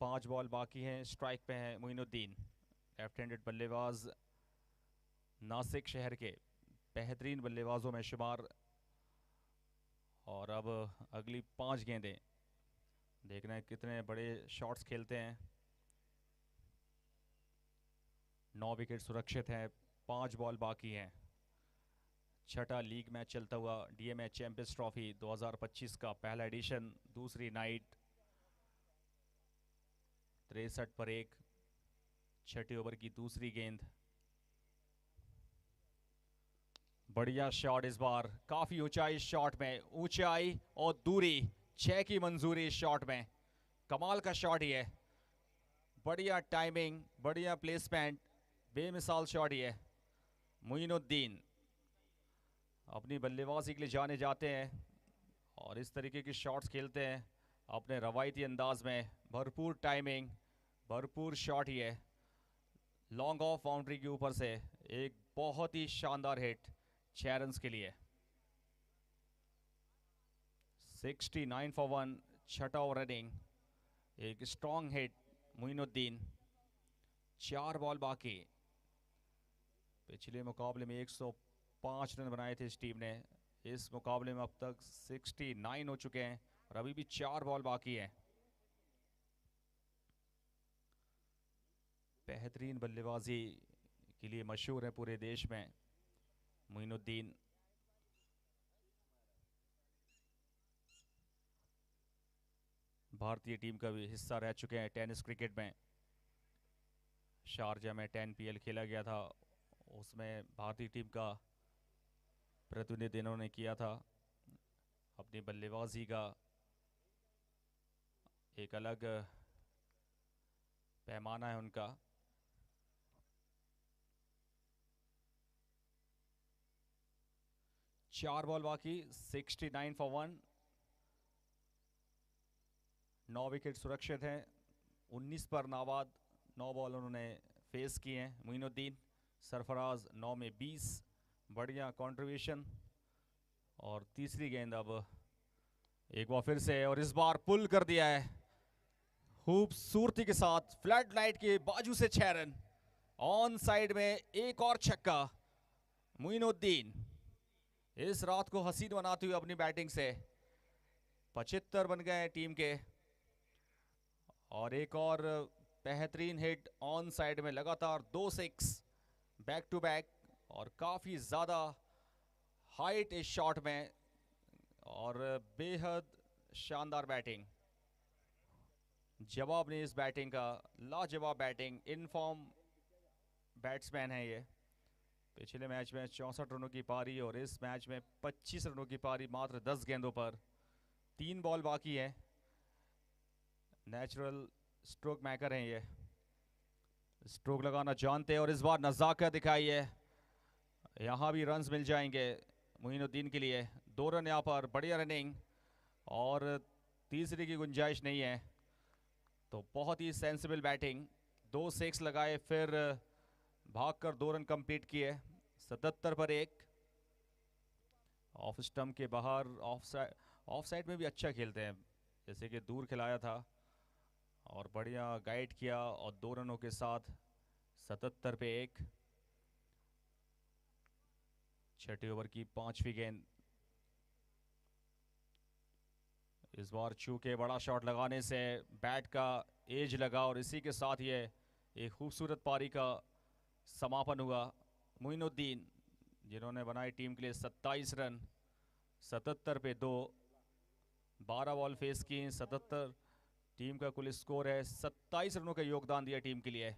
5 बॉल बाकी हैं, स्ट्राइक पे हैं मोइनुद्दीन, लेफ्ट हैंडेड बल्लेबाज, नासिक शहर के बेहतरीन बल्लेबाजों में शुमार। और अब अगली 5 गेंदें, देखना है कितने बड़े शॉट्स खेलते हैं। 9 विकेट सुरक्षित हैं, 5 बॉल बाकी हैं। छठा लीग मैच चलता हुआ डीएमए चैंपियंस ट्रॉफी 2025 का पहला एडिशन, दूसरी नाइट। 63 पर 1, छठे ओवर की दूसरी गेंद। बढ़िया शॉट इस बार, काफी ऊंचाई शॉट में, ऊंचाई और दूरी 6 की मंजूरी शॉट में। कमाल का शॉट ही है, बढ़िया टाइमिंग, बढ़िया प्लेसमेंट, बेमिसाल शॉट ही है। मोइनुद्दीन अपनी बल्लेबाजी के लिए जाने जाते हैं और इस तरीके की शॉट्स खेलते हैं अपने रवायती अंदाज में। भरपूर टाइमिंग, भरपूर शॉट ही है। लॉन्ग ऑफ बाउंड्री के ऊपर से एक बहुत ही शानदार हिट 6 रन के लिए। 69 फॉर 1, छठा ओवर रनिंग, एक स्ट्रॉन्ग हिट मोइनुद्दीन। 4 बॉल बाकी। पिछले मुकाबले में 105 रन बनाए थे इस टीम ने, इस मुकाबले में अब तक 69 हो चुके हैं और अभी भी 4 बॉल बाकी है। बेहतरीन बल्लेबाजी के लिए मशहूर है पूरे देश में मोइनुद्दीन। भारतीय टीम का भी हिस्सा रह चुके हैं टेनिस क्रिकेट में। शारजा में 10 PL खेला गया था, उसमें भारतीय टीम का प्रतिनिधित्व इन्होंने किया था। अपनी बल्लेबाजी का एक अलग पैमाना है उनका। चार बॉल बाकी, 69 फॉर 1, 9 विकेट सुरक्षित हैं। 19 पर नाबाद, 9 बॉल उन्होंने फेस किए हैं मोइनुद्दीन। सरफराज 9 में 20, बढ़िया कंट्रीब्यूशन। और तीसरी गेंद अब एक बार फिर से, और इस बार पुल कर दिया है खूबसूरती के साथ, फ्लड लाइट के बाजू से 6 रन। ऑन साइड में एक और छक्का। मोइनुद्दीन इस रात को हसीन बनाते हुए अपनी बैटिंग से 75 बन गए टीम के। और एक और बेहतरीन हिट ऑन साइड में, लगातार 2 6 बैक टू बैक, और काफी ज्यादा हाइट इस शॉट में, और बेहद शानदार बैटिंग। जवाब नहीं इस बैटिंग का, लाजवाब बैटिंग। इनफॉर्म बैट्समैन है ये। पिछले मैच में 64 रनों की पारी और इस मैच में 25 रनों की पारी मात्र 10 गेंदों पर। 3 बॉल बाकी है। नेचुरल स्ट्रोक मेकर हैं ये, स्ट्रोक लगाना जानते हैं और इस बार नजाकत दिखाई है। यहाँ भी रन्स मिल जाएंगे मोइनुद्दीन के लिए। 2 रन यहाँ पर, बढ़िया रनिंग, और तीसरे की गुंजाइश नहीं है, तो बहुत ही सेंसिबल बैटिंग। 2 6 लगाए, फिर भागकर 2 रन कंप्लीट किए। 77 पर 1। ऑफ स्टंप के बाहर, ऑफ साइड में भी अच्छा खेलते हैं, जैसे कि दूर खिलाया था और बढ़िया गाइड किया, और 2 रनों के साथ 77 पे 1। छठे ओवर की 5वीं गेंद। इस बार चूके बड़ा शॉट लगाने से बैट का एज लगा और इसी के साथ ये एक खूबसूरत पारी का समापन हुआ। मोइनुद्दीन जिन्होंने बनाई टीम के लिए 27 रन, 77 पे 2, 12 बॉल फेस की, 77 टीम का कुल स्कोर है। 27 रनों का योगदान दिया टीम के लिए।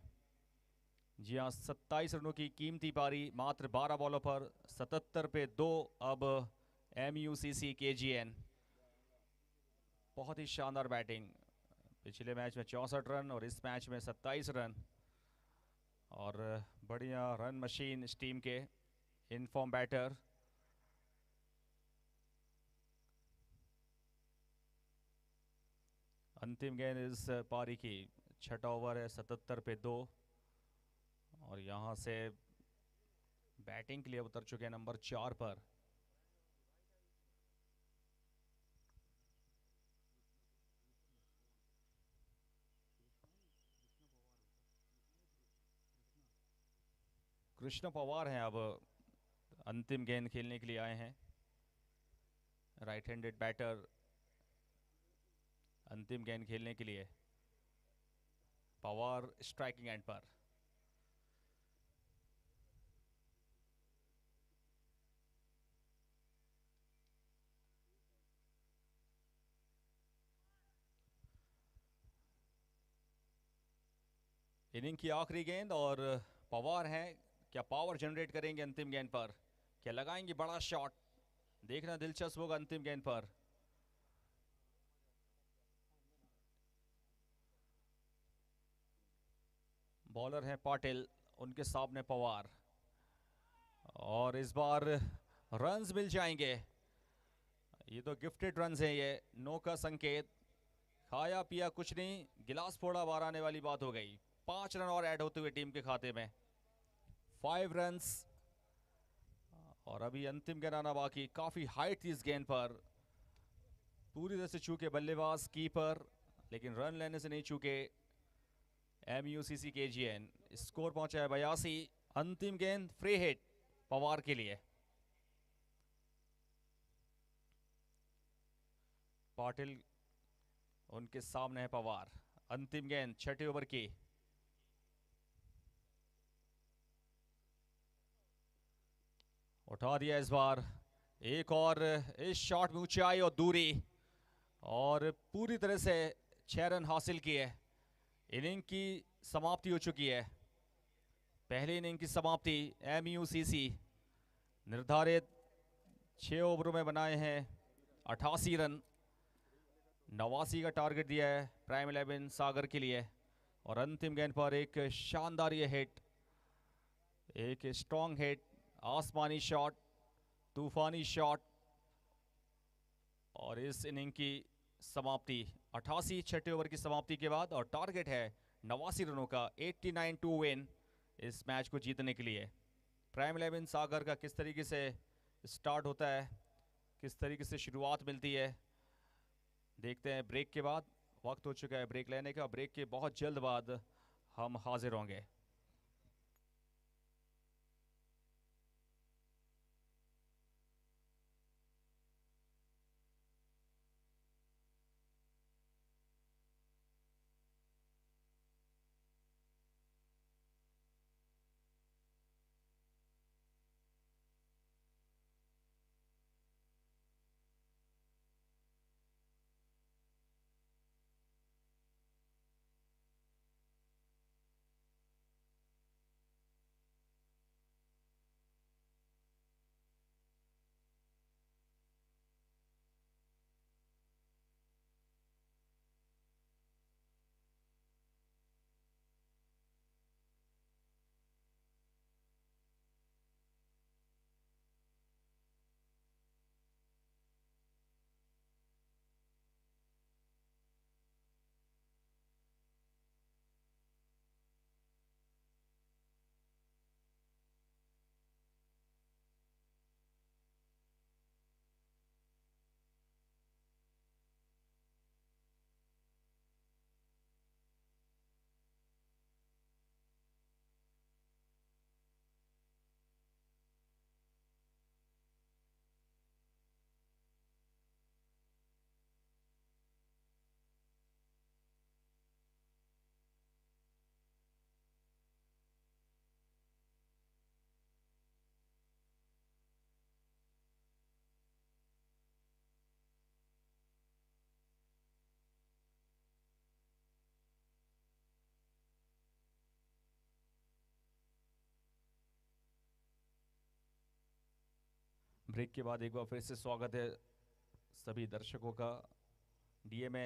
जी हाँ, 27 रनों की कीमती पारी मात्र 12 बॉलों पर, 77 पे 2। अब MUCC KGN, बहुत ही शानदार बैटिंग। पिछले मैच में 64 रन और इस मैच में 27 रन, और बढ़िया रन मशीन इस टीम के इनफॉर्म बैटर। अंतिम गेंद इस पारी की। छठा ओवर है, 77 पे 2। और यहाँ से बैटिंग के लिए उतर चुके हैं नंबर 4 पर। कृष्ण पवार हैं, अब अंतिम गेंद खेलने के लिए आए हैं। राइट हैंडेड बैटर अंतिम गेंद खेलने के लिए। पवार स्ट्राइकिंग एंड पर। इनिंग की आखिरी गेंद और पवार हैं, क्या पावर जनरेट करेंगे अंतिम गेंद पर? क्या लगाएंगे बड़ा शॉट? देखना दिलचस्प होगा अंतिम गेंद पर। बॉलर हैं पाटिल, उनके सामने पवार। और इस बार रन्स मिल जाएंगे। ये तो गिफ्टेड रन्स हैं, ये नो का संकेत। खाया पिया कुछ नहीं, गिलास फोड़ा बाहर आने वाली बात हो गई। 5 रन और ऐड होते हुए टीम के खाते में। 5 रन्स। और अभी अंतिम गेंद आना बाकी। काफी हाइट थी इस गेंद पर। पूरी तरह से चूके बल्लेबाज कीपर, लेकिन रन लेने से नहीं चूके MUCC KGN। स्कोर पहुंचा है 82। अंतिम गेंद फ्री हिट पवार के लिए। पाटिल उनके सामने है पवार। अंतिम गेंद छठे ओवर की। उठा दिया इस बार। एक और इस शॉट में ऊंचाई और दूरी, और पूरी तरह से 6 रन हासिल किए। इनिंग की समाप्ति हो चुकी है। पहली इनिंग की समाप्ति। MUCC निर्धारित 6 ओवरों में बनाए हैं 88 रन। 89 का टारगेट दिया है प्राइम 11 सागर के लिए। और अंतिम गेंद पर एक शानदार ये हिट, एक स्ट्रॉन्ग हिट, आसमानी शॉट, तूफानी शॉट। और इस इनिंग की समाप्ति 88 छठे ओवर की समाप्ति के बाद। और टारगेट है 89 रनों का, 89 टू विन इस मैच को जीतने के लिए। प्राइम 11 सागर का किस तरीके से स्टार्ट होता है, किस तरीके से शुरुआत मिलती है, देखते हैं ब्रेक के बाद। वक्त हो चुका है ब्रेक लेने का। ब्रेक के बहुत जल्द बाद हम हाजिर होंगे। ब्रेक के बाद एक बार फिर से स्वागत है सभी दर्शकों का। DMA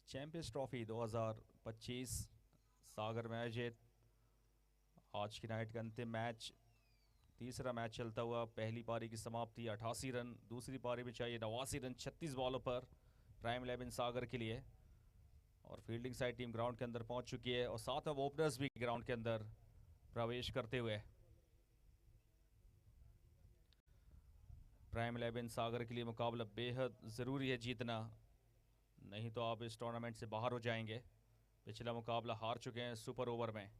चैंपियंस ट्रॉफी 2025 सागर में आयोजित आज की नाइट का अंतिम मैच। तीसरा मैच चलता हुआ। पहली पारी की समाप्ति 88 रन, दूसरी पारी में चाहिए 89 रन 36 बॉलों पर प्राइम 11 सागर के लिए। और फील्डिंग साइड टीम ग्राउंड के अंदर पहुंच चुकी है और साथ में ओपनर्स भी ग्राउंड के अंदर प्रवेश करते हुए। प्राइम 11 सागर के लिए मुकाबला बेहद ज़रूरी है जीतना, नहीं तो आप इस टूर्नामेंट से बाहर हो जाएंगे। पिछला मुकाबला हार चुके हैं सुपर ओवर में।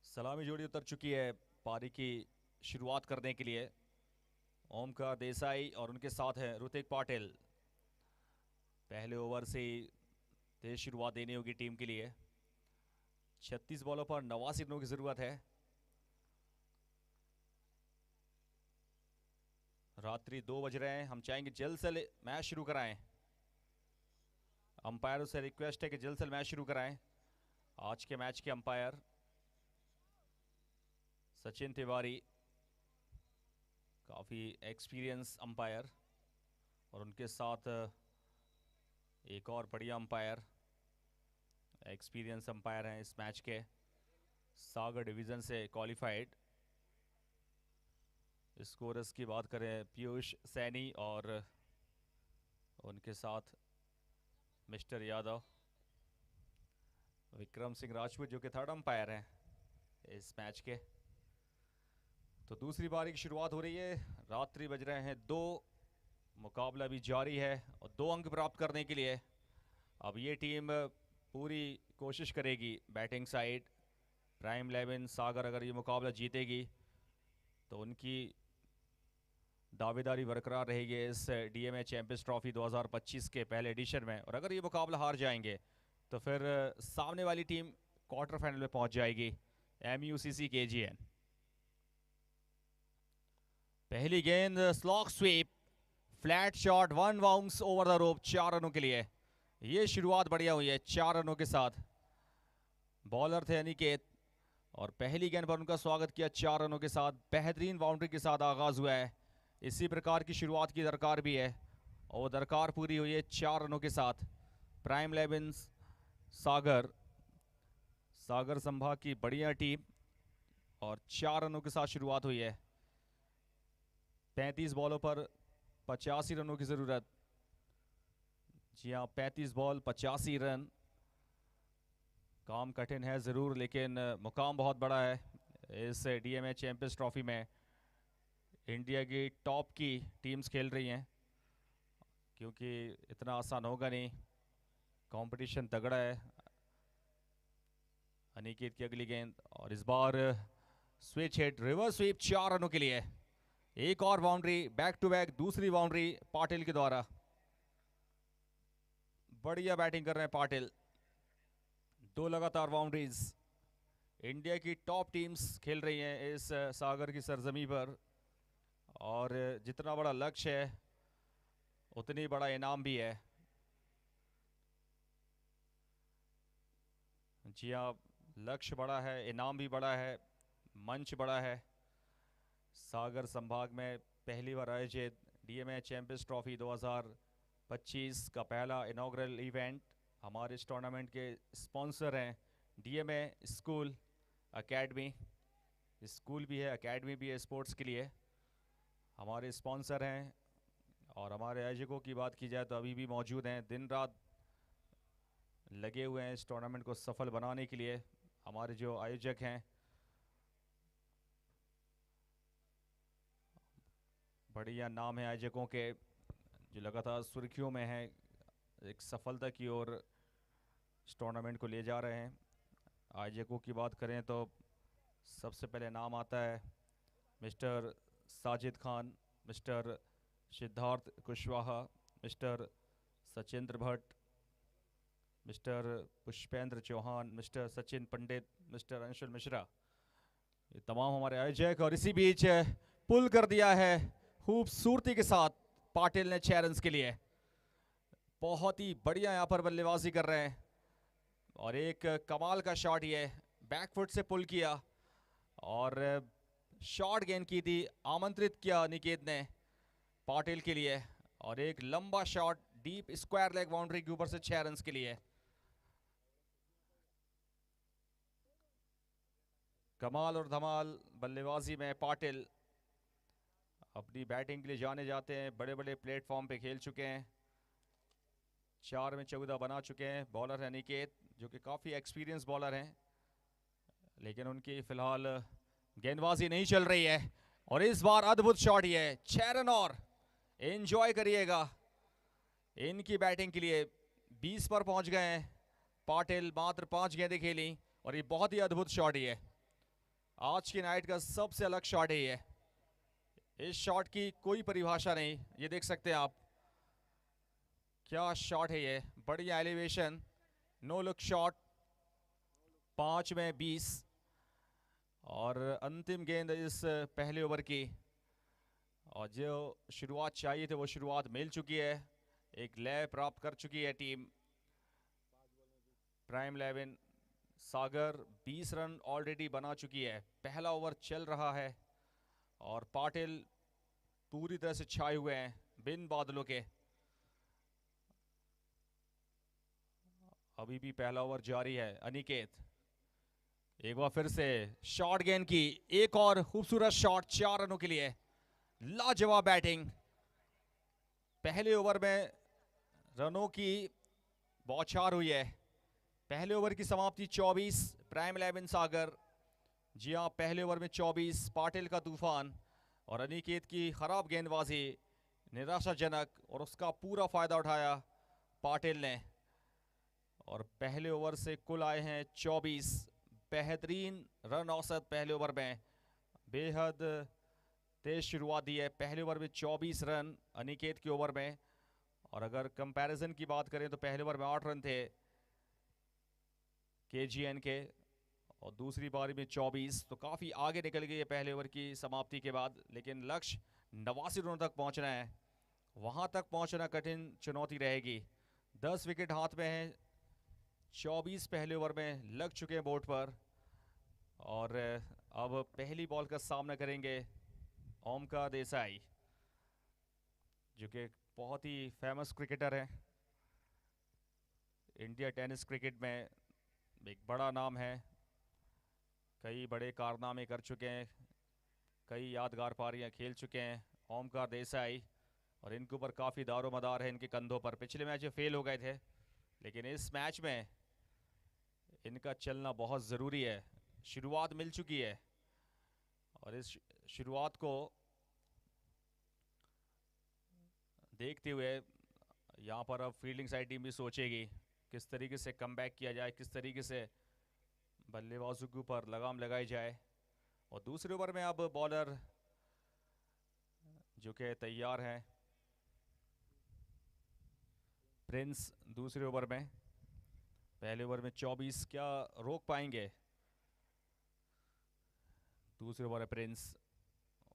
सलामी जोड़ी उतर चुकी है पारी की शुरुआत करने के लिए। ओमकार देसाई और उनके साथ है ऋतिक पाटिल। पहले ओवर से तेज शुरुआत देनी होगी टीम के लिए। 36 बॉलों पर 89 रनों की जरूरत है। रात्रि 2 बज रहे हैं, हम चाहेंगे जल्द से मैच शुरू कराएं। अंपायरों से रिक्वेस्ट है कि जल्द से मैच शुरू कराएं। आज के मैच के अंपायर सचिन तिवारी, काफ़ी एक्सपीरियंस अंपायर, और उनके साथ एक और बढ़िया अंपायर, एक्सपीरियंस अंपायर हैं इस मैच के, सागर डिवीज़न से क्वालिफाइड। स्कोरर्स की बात करें पीयूष सैनी और उनके साथ मिस्टर यादव, विक्रम सिंह राजपूत जो कि थर्ड अंपायर हैं इस मैच के। तो दूसरी पारी की शुरुआत हो रही है। रात्रि बज रहे हैं 2, मुकाबला भी जारी है और 2 अंक प्राप्त करने के लिए अब ये टीम पूरी कोशिश करेगी। बैटिंग साइड प्राइम 11 सागर अगर ये मुकाबला जीतेगी तो उनकी दावेदारी बरकरार रहेगी इस डीएमए चैंपियंस ट्रॉफी 2025 के पहले एडिशन में। और अगर ये मुकाबला हार जाएंगे तो फिर सामने वाली टीम क्वार्टर फाइनल में पहुंच जाएगी, MUCC KGN। पहली गेंद slog sweep, flat shot, 1 bounce over the rope, 4 रनों के लिए। ये शुरुआत बढ़िया हुई है 4 रनों के साथ। बॉलर थे अनिकेत और पहली गेंद पर उनका स्वागत किया 4 रनों के साथ। बेहतरीन बाउंड्री के साथ आगाज हुआ है। इसी प्रकार की शुरुआत की दरकार भी है और वो दरकार पूरी हुई है 4 रनों के साथ। प्राइम 11 सागर संभाग की बढ़िया टीम और 4 रनों के साथ शुरुआत हुई है। 35 बॉलों पर 85 रनों की ज़रूरत। जी हाँ, 35 बॉल 85 रन। काम कठिन है ज़रूर, लेकिन मुकाम बहुत बड़ा है। इस डीएमए चैंपियंस ट्रॉफी में इंडिया की टॉप की टीम्स खेल रही हैं, क्योंकि इतना आसान होगा नहीं, कंपटीशन तगड़ा है। अनिकेत की अगली गेंद और इस बार स्विच हिट, रिवर्स स्वीप, 4 रनों के लिए। एक और बाउंड्री, बैक टू बैक दूसरी बाउंड्री पाटिल के द्वारा। बढ़िया बैटिंग कर रहे हैं पाटिल, 2 लगातार बाउंड्रीज। इंडिया की टॉप टीम्स खेल रही हैं इस सागर की सरजमी पर और जितना बड़ा लक्ष्य है उतनी बड़ा इनाम भी है। जी हाँ, लक्ष्य बड़ा है, इनाम भी बड़ा है, मंच बड़ा है। सागर संभाग में पहली बार आयोजित डीएमए चैंपियंस ट्रॉफी 2025 का पहला इनॉग्रल इवेंट। हमारे इस टूर्नामेंट के स्पॉन्सर हैं डीएमए स्कूल एकेडमी। स्कूल भी है, एकेडमी भी है स्पोर्ट्स के लिए, हमारे स्पॉन्सर हैं। और हमारे आयोजकों की बात की जाए तो अभी भी मौजूद हैं, दिन रात लगे हुए हैं इस टूर्नामेंट को सफल बनाने के लिए। हमारे जो आयोजक हैं, बढ़िया नाम है आयोजकों के, जो लगातार सुर्खियों में हैं, एक सफलता की ओर इस टूर्नामेंट को ले जा रहे हैं। आयोजकों की बात करें तो सबसे पहले नाम आता है mister Sajid Khan, mister Siddharth Kushwaha, mister Sachindra Bhatt, mister Pushpendra Chauhan, mister Sachin Pandit, mister Anshul Mishra, ये तमाम हमारे आयोजक। और इसी बीच पुल कर दिया है खूबसूरती के साथ पाटिल ने 6 रन के लिए। बहुत ही बढ़िया यहाँ पर बल्लेबाजी कर रहे हैं और एक कमाल का शॉट ये बैकफुट से पुल किया और शॉट गेंद की थी, आमंत्रित किया निकेत ने पाटिल के लिए, और एक लंबा shot deep square leg boundary के ऊपर से 6 रन के लिए। कमाल और धमाल बल्लेबाजी में पाटिल अपनी बैटिंग के लिए जाने जाते हैं, बड़े बड़े प्लेटफॉर्म पे खेल चुके हैं, 4 में 14 बना चुके हैं। बॉलर है निकेत, जो कि काफ़ी एक्सपीरियंस बॉलर हैं, लेकिन उनकी फिलहाल गेंदबाजी नहीं चल रही है। और इस बार अद्भुत शॉट ही है, 6 रन और एंजॉय करिएगा इनकी बैटिंग के लिए। 20 पर पहुंच गए हैं पाटिल, मात्र 5 गेंदें खेली और ये बहुत ही अद्भुत शॉट ही है। आज की नाइट का सबसे अलग शॉट ही है। इस शॉट की कोई परिभाषा नहीं, ये देख सकते हैं आप, क्या शॉट है ये, बढ़िया एलिवेशन, नो लुक शॉट, 5 में 20। और अंतिम गेंद इस पहले ओवर की, और जो शुरुआत चाहिए थे वो शुरुआत मिल चुकी है, एक लय प्राप्त कर चुकी है टीम प्राइम 11। सागर 20 रन ऑलरेडी बना चुकी है, पहला ओवर चल रहा है और पाटिल पूरी तरह से छाए हुए हैं बिन बादलों के। अभी भी पहला ओवर जारी है। अनिकेत एक बार फिर से शॉट गेंद की, एक और खूबसूरत शॉट 4 रनों के लिए। लाजवाब बैटिंग, पहले ओवर में रनों की बौछार हुई है। पहले ओवर की समाप्ति 24 प्राइम 11 सागर। जी हां, पहले ओवर में 24, पाटिल का तूफान और अनिकेत की खराब गेंदबाजी निराशाजनक, और उसका पूरा फायदा उठाया पाटिल ने। और पहले ओवर से कुल आए हैं 24, बेहतरीन रन औसत पहले ओवर में, बेहद तेज शुरुआत दी है। पहले ओवर में 24 रन अनिकेत के ओवर में, और अगर कंपैरिजन की बात करें तो पहले ओवर में 8 रन थे केजीएन के, और दूसरी पारी में 24, तो काफ़ी आगे निकल गई है पहले ओवर की समाप्ति के बाद। लेकिन लक्ष्य 89 रनों तक पहुंचना है, वहां तक पहुंचना कठिन चुनौती रहेगी। 10 विकेट हाथ में है, 24 पहले ओवर में लग चुके हैं बोर्ड पर, और अब पहली बॉल का सामना करेंगे ओमकार देसाई, जो कि बहुत ही फेमस क्रिकेटर है, इंडिया टेनिस क्रिकेट में एक बड़ा नाम है, कई बड़े कारनामे कर चुके हैं, कई यादगार पारियां खेल चुके हैं ओमकार देसाई, और इनके ऊपर काफ़ी दारोमदार है इनके कंधों पर। पिछले मैच में फेल हो गए थे, लेकिन इस मैच में इनका चलना बहुत ज़रूरी है। शुरुआत मिल चुकी है और इस शुरुआत को देखते हुए यहाँ पर अब फील्डिंग साइड टीम भी सोचेगी किस तरीके से कमबैक किया जाए, किस तरीके से बल्लेबाजों के ऊपर लगाम लगाई जाए। और दूसरे ओवर में अब बॉलर जो कि तैयार हैं, प्रिंस दूसरे ओवर में, पहले ओवर में 24, क्या रोक पाएंगे? दूसरे ओवर है प्रिंस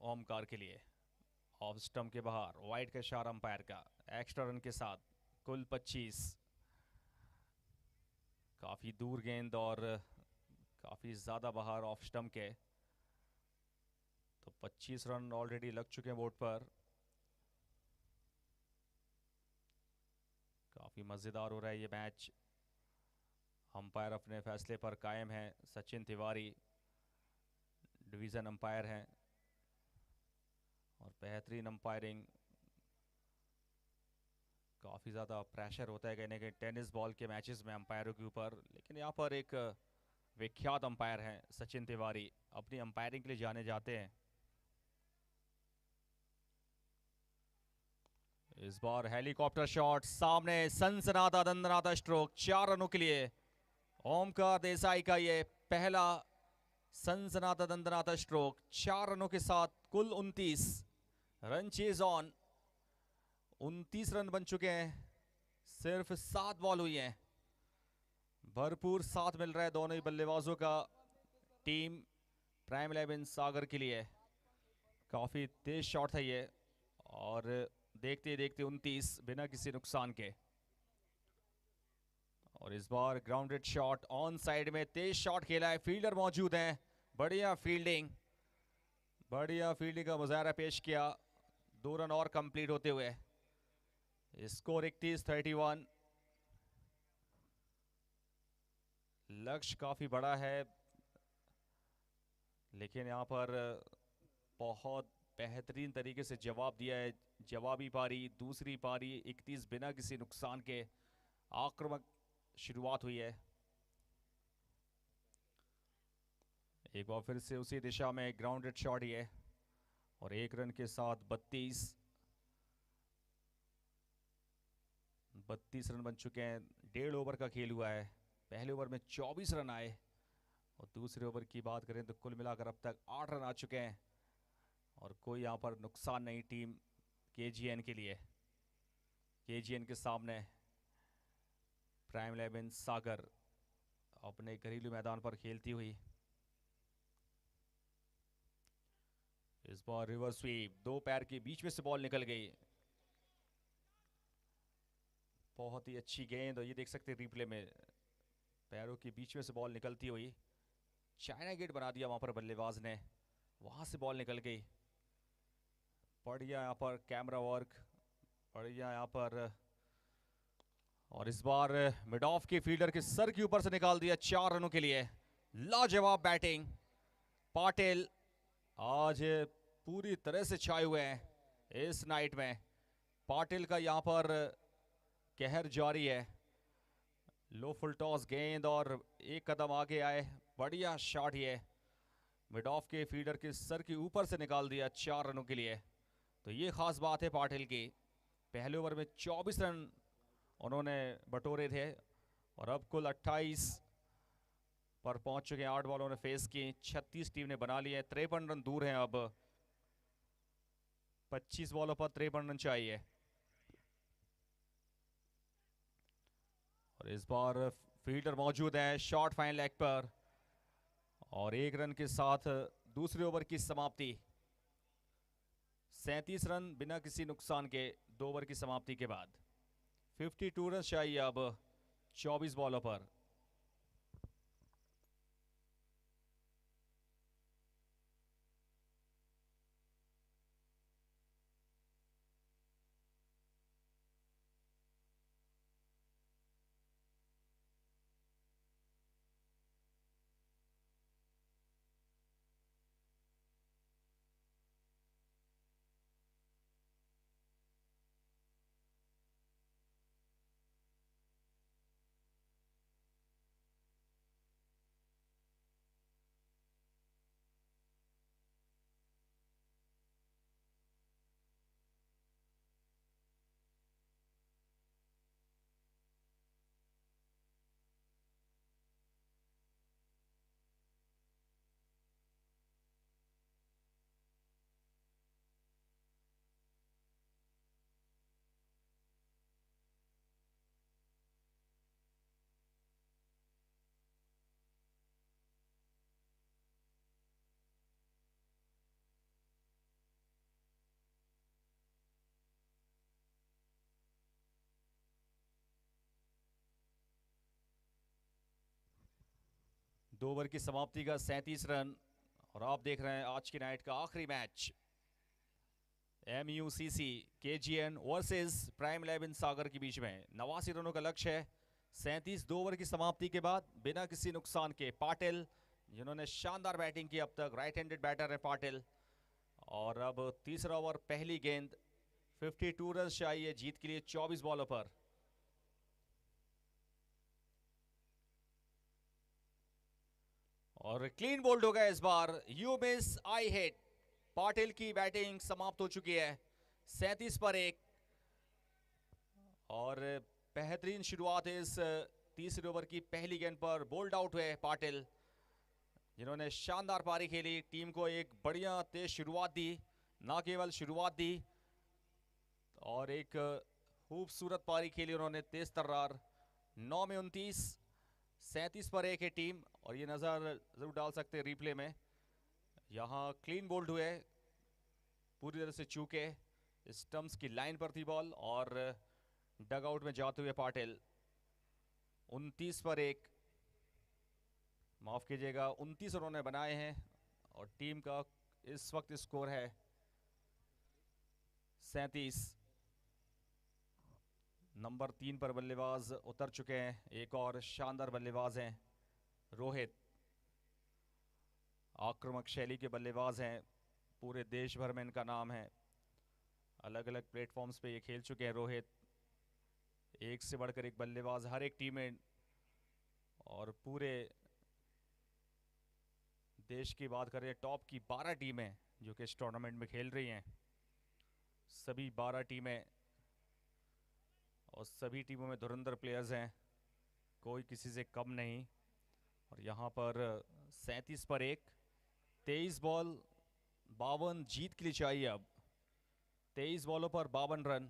ओमकार के लिए, ऑफ स्टंप के बाहर, वाइड का इशारा अंपायर का, एक्स्ट्रा रन के साथ कुल 25। काफ़ी दूर गेंद और काफ़ी ज़्यादा बाहर ऑफ स्टंप के, तो 25 रन ऑलरेडी लग चुके हैं बोर्ड पर। काफ़ी मज़ेदार हो रहा है ये मैच। अंपायर अपने फैसले पर कायम है। सचिन तिवारी डिवीज़न अंपायर हैं और बेहतरीन अंपायरिंग। काफ़ी ज़्यादा प्रेशर होता है कहीं ना कहीं टेनिस बॉल के मैचेस में अंपायरों के ऊपर, लेकिन यहाँ पर एक विख्यात अंपायर हैं सचिन तिवारी, अपनी अंपायरिंग के लिए जाने जाते हैं। इस बार हेलीकॉप्टर शॉट सामने, सनसनाता दंदनाता स्ट्रोक 4 रनों के लिए। ओमकार देसाई का ये पहला सनसनाता दंदनाता स्ट्रोक 4 रनों के साथ कुल 29 रन चेज ऑन। 29 रन बन चुके हैं, सिर्फ 7 बॉल हुई हैं। भरपूर साथ मिल रहा है दोनों ही बल्लेबाजों का टीम प्राइम 11 सागर के लिए। काफ़ी तेज शॉट है ये और देखते देखते 29 बिना किसी नुकसान के। और इस बार ग्राउंडेड शॉट ऑन साइड में, तेज शॉट खेला है, फील्डर मौजूद हैं। बढ़िया फील्डिंग का मुजाहरा पेश किया। 2 रन और कंप्लीट होते हुए स्कोर 31-31। लक्ष्य काफी बड़ा है, लेकिन यहाँ पर बहुत बेहतरीन तरीके से जवाब दिया है। जवाबी पारी, दूसरी पारी 31 बिना किसी नुकसान के आक्रामक शुरुआत हुई है। एक बार फिर से उसी दिशा में ग्राउंडेड शॉट ही है और 1 रन के साथ 32 रन बन चुके हैं। 1.5 ओवर का खेल हुआ है। पहले ओवर में 24 रन आए और दूसरे ओवर की बात करें तो कुल मिलाकर अब तक 8 रन आ चुके हैं और कोई यहाँ पर नुकसान नहीं टीम केजीएन के लिए। केजीएन के सामने प्राइम 11 सागर अपने घरेलू मैदान पर खेलती हुई। इस बार रिवर्स स्वीप, 2 पैर के बीच में से बॉल निकल गई। बहुत ही अच्छी गेंद, और ये देख सकते हैं रिप्ले में, पैरों के बीच में से बॉल निकलती हुई। चाइना गेट बना दिया वहां पर बल्लेबाज ने, वहां से बॉल निकल गई। बढ़िया यहाँ पर कैमरा वर्क, बढ़िया यहाँ पर। और इस बार मिड ऑफ के फील्डर के सर के ऊपर से निकाल दिया 4 रनों के लिए। लाजवाब बैटिंग। पाटिल आज पूरी तरह से छाए हुए हैं इस नाइट में। पाटिल का यहाँ पर कहर जारी है। लो फुल टॉस गेंद और एक कदम आगे आए, बढ़िया शॉट ये मिड ऑफ के फील्डर के सर के ऊपर से निकाल दिया 4 रनों के लिए। तो ये खास बात है पाटिल की। पहले ओवर में 24 रन उन्होंने बटोरे थे और अब कुल 28 पर पहुंच चुके हैं। 8 बॉलों ने फेस की, 36 टीम ने बना लिए। 53 रन दूर हैं अब, 25 बॉलों पर 53 रन चाहिए। और इस बार फील्डर मौजूद है शॉर्ट फाइन लेग पर और 1 रन के साथ दूसरे ओवर की समाप्ति। 37 रन बिना किसी नुकसान के 2 ओवर की समाप्ति के बाद। 52 रन चाहिए अब 24 बॉलों पर। दो ओवर की समाप्ति का 37 रन। और आप देख रहे हैं आज की नाइट का आखिरी match. MUCC KGN versus prime 11 सागर के बीच में 89 रनों का लक्ष्य है। 37 दो ओवर की समाप्ति के बाद बिना किसी नुकसान के पाटिल, जिन्होंने शानदार बैटिंग की अब तक, राइट हैंडेड बैटर है पाटिल। और अब तीसरा ओवर, पहली गेंद, 52 रन चाहिए जीत के लिए 24 बॉलों पर। और क्लीन बोल्ड हो गया इस बार। You miss I hit. Patil की बैटिंग समाप्त हो चुकी है 37 पर 1। और बेहतरीन शुरुआत इस तीसरे ओवर की पहली गेंद पर बोल्ड आउट हुए पाटिल, जिन्होंने शानदार पारी खेली, टीम को एक बढ़िया तेज शुरुआत दी। ना केवल शुरुआत दी और एक खूबसूरत पारी खेली उन्होंने, तेज तर्रार। 9 में 29, 37 पर 1 है टीम। और ये नज़र जरूर डाल सकते हैं रिप्ले में, यहाँ क्लीन बोल्ड हुए, पूरी तरह से चूके, स्टंप्स की लाइन पर थी बॉल और डग आउट में जाते हुए पाटिल। 29 पर 1, माफ कीजिएगा 29 उन्होंने बनाए हैं और टीम का इस वक्त स्कोर है 37। नंबर 3 पर बल्लेबाज उतर चुके हैं, एक और शानदार बल्लेबाज हैं रोहित, आक्रामक शैली के बल्लेबाज हैं, पूरे देश भर में इनका नाम है, अलग अलग प्लेटफॉर्म्स पे ये खेल चुके हैं रोहित। एक से बढ़कर एक बल्लेबाज हर एक टीम में, और पूरे देश की बात करें, टॉप की 12 टीमें जो कि इस टूर्नामेंट में खेल रही हैं, सभी 12 टीमें और सभी टीमों में धुरंधर प्लेयर्स हैं, कोई किसी से कम नहीं। और यहाँ पर 37 पर 1, 23 बॉल 52 जीत के लिए चाहिए अब। 23 बॉलों पर 52 रन।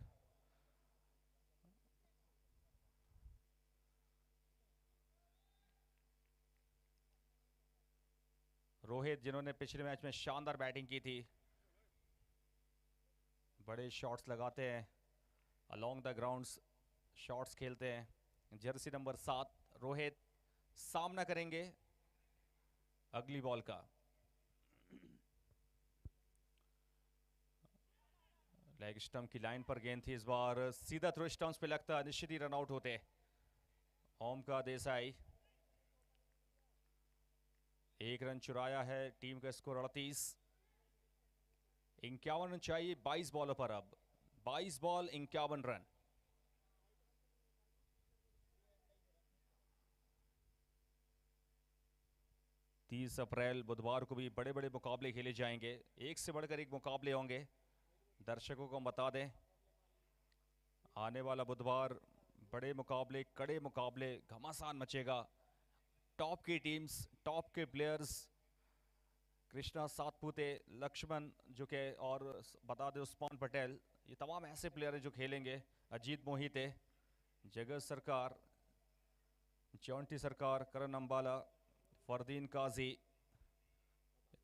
रोहित, जिन्होंने पिछले मैच में शानदार बैटिंग की थी, बड़े शॉट्स लगाते हैं, अलोंग द ग्राउंड्स शॉट्स खेलते हैं। जर्सी नंबर 7 रोहित सामना करेंगे अगली बॉल का। लेग स्टंप की लाइन पर गेंद थी इस बार, सीधा थ्रो स्टंप्स पे लगता, निश्चित ही रन आउट होते ओम का देसाई। 1 रन चुराया है, टीम का स्कोर 38। 51 रन चाहिए 22 बॉलों पर अब। 22 बॉल 51 रन। तीस अप्रैल बुधवार को भी बड़े बड़े मुकाबले खेले जाएंगे, एक से बढ़कर एक मुकाबले होंगे। दर्शकों को हम बता दें, आने वाला बुधवार बड़े मुकाबले, कड़े मुकाबले, घमासान मचेगा। टॉप की टीम्स, टॉप के प्लेयर्स, कृष्णा सातपुते, लक्ष्मण जो के, और बता दें उस्मान पटेल, ये तमाम ऐसे प्लेयर हैं जो खेलेंगे। अजीत मोहिते, जगत सरकार, जॉन्टी सरकार, करण अंबाला, फरदीन काजी,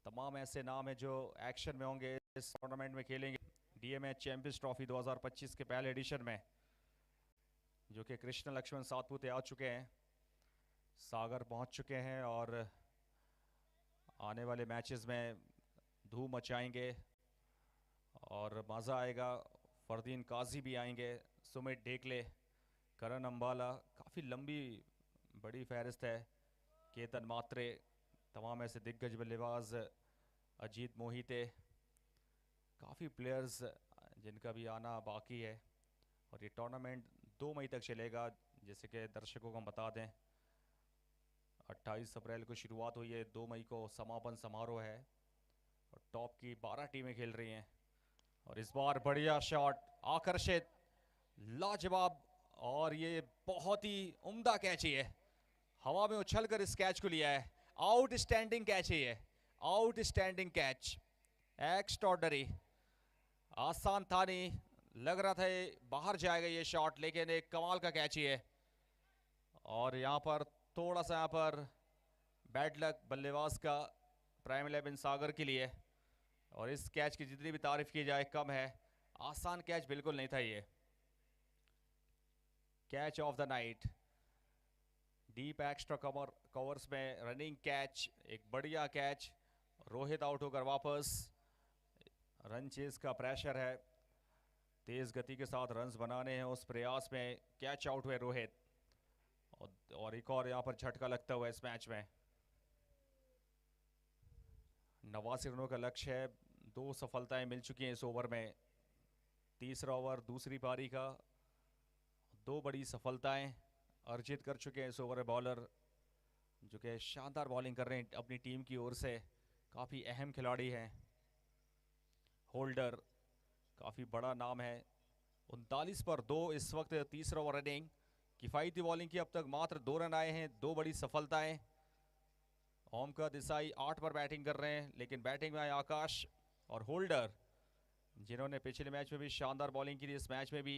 तमाम ऐसे नाम हैं जो एक्शन में होंगे, इस टूर्नामेंट में खेलेंगे। डीएमएच चैंपियंस ट्रॉफी 2025 के पहले एडिशन में, जो कि कृष्ण लक्ष्मण सातपुते आ चुके हैं, सागर पहुंच चुके हैं और आने वाले मैचेस में धूम मचाएंगे और मज़ा आएगा। फरदीन काजी भी आएंगे, सुमित ढेकले, करण अंबाला, काफ़ी लंबी बड़ी फहरिस्त है, केतन मात्रे, तमाम ऐसे दिग्गज बल्लेबाज, अजीत मोहिते, काफ़ी प्लेयर्स जिनका भी आना बाकी है। और ये टूर्नामेंट 2 मई तक चलेगा, जैसे कि दर्शकों को हम बता दें। 28 अप्रैल को शुरुआत हुई है, 2 मई को समापन समारोह है और टॉप की 12 टीमें खेल रही हैं। और इस बार बढ़िया शॉट, आकर्षित, लाजवाब, और ये बहुत ही उम्दा कैच है, हवा में उछलकर इस कैच को लिया है। आउटस्टैंडिंग कैच है ये, आउटस्टैंडिंग कैच, एक्स्ट्राऑर्डिनरी। आसान था नहीं, लग रहा था ये बाहर जाएगा ये शॉट, लेकिन एक कमाल का कैच ही है। और यहाँ पर थोड़ा सा यहाँ पर बैड लक बल्लेबाज का प्राइम 11 सागर के लिए, और इस कैच की जितनी भी तारीफ की जाए कम है। आसान कैच बिल्कुल नहीं था ये। Catch of the night, deep extra covers में रनिंग कैच, एक बढ़िया कैच। रोहित आउट होकर वापस, रन चेज का प्रेशर है, तेज गति के साथ रन्स बनाने हैं, उस प्रयास में कैच आउट हुए रोहित। और एक और यहाँ पर झटका लगता हुआ इस मैच में। 89 रनों का लक्ष्य है, 2 सफलताएं मिल चुकी हैं इस ओवर में। तीसरा ओवर दूसरी पारी का, 2 बड़ी सफलताएं अर्जित कर चुके हैं इस ओवर में बॉलर, जो कि शानदार बॉलिंग कर रहे हैं अपनी टीम की ओर से। काफ़ी अहम खिलाड़ी हैं। होल्डर काफ़ी बड़ा नाम है। 39 पर 2 इस वक्त तीसरा ओवर रनिंग। किफ़ायती बॉलिंग की अब तक मात्र 2 रन आए हैं, 2 बड़ी सफलताएं। ओमकार देसाई 8 पर बैटिंग कर रहे हैं, लेकिन बैटिंग में आए आकाश और होल्डर, जिन्होंने पिछले मैच में भी शानदार बॉलिंग की थी, इस मैच में भी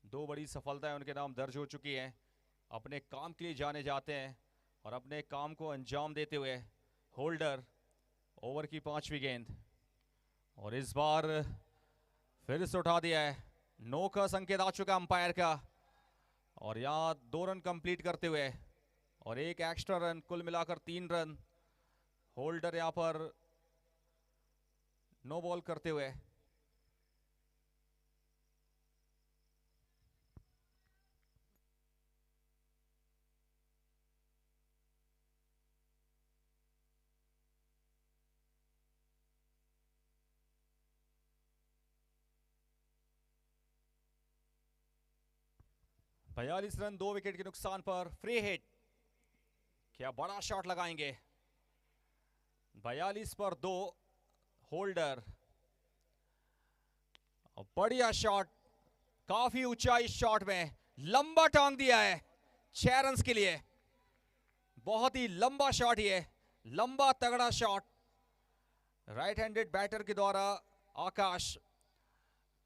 2 बड़ी सफलताएं उनके नाम दर्ज हो चुकी हैं। अपने काम के लिए जाने जाते हैं और अपने काम को अंजाम देते हुए होल्डर ओवर की 5वीं गेंद, और इस बार फिर से उठा दिया है। नो का संकेत आ चुका अंपायर का, और यहाँ 2 रन कंप्लीट करते हुए और एक एक्स्ट्रा रन, कुल मिलाकर 3 रन होल्डर यहाँ पर नो बॉल करते हुए। बयालीस रन 2 विकेट के नुकसान पर फ्री हिट। क्या बड़ा शॉट लगाएंगे। 42 पर 2 होल्डर, बढ़िया शॉट, काफी ऊंचाई शॉट में लंबा टांग दिया है 6 रन के लिए। बहुत ही लंबा शॉट, ये लंबा तगड़ा शॉट राइट हैंडेड बैटर के द्वारा आकाश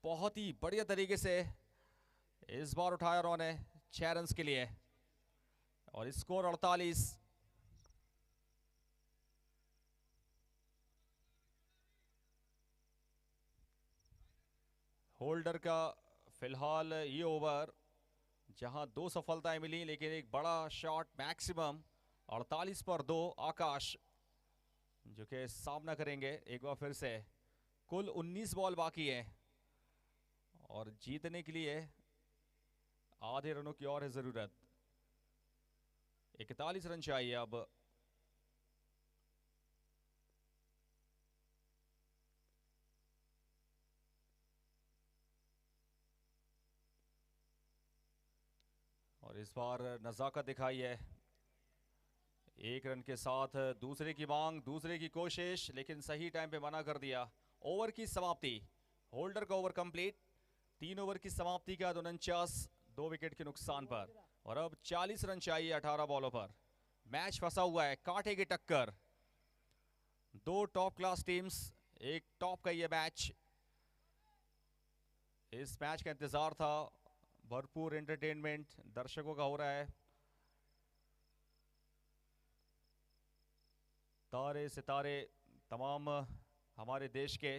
बहुत ही बढ़िया तरीके से इस बार उठाया उन्होंने 6 रन के लिए, और स्कोर 48। होल्डर का फिलहाल ये ओवर, जहां 2 सफलताएं मिली लेकिन एक बड़ा शॉट मैक्सिमम। 48 पर 2 आकाश, जो कि सामना करेंगे एक बार फिर से। कुल 19 बॉल बाकी है और जीतने के लिए आधे रनों की और है जरूरत। 41 रन चाहिए अब। और इस बार नजाकत दिखाई है, 1 रन के साथ दूसरे की मांग, दूसरे की कोशिश, लेकिन सही टाइम पे मना कर दिया। ओवर की समाप्ति, होल्डर का ओवर कंप्लीट। 3 ओवर की समाप्ति का 49, 2 विकेट के नुकसान पर, और अब 40 रन चाहिए 18 बॉलों पर। मैच फंसा हुआ है, कांटे की टक्कर, 2 टॉप क्लास टीम्स, एक टॉप का ये मैच। इस मैच का इंतजार था, भरपूर एंटरटेनमेंट दर्शकों का हो रहा है। तारे सितारे तमाम हमारे देश के,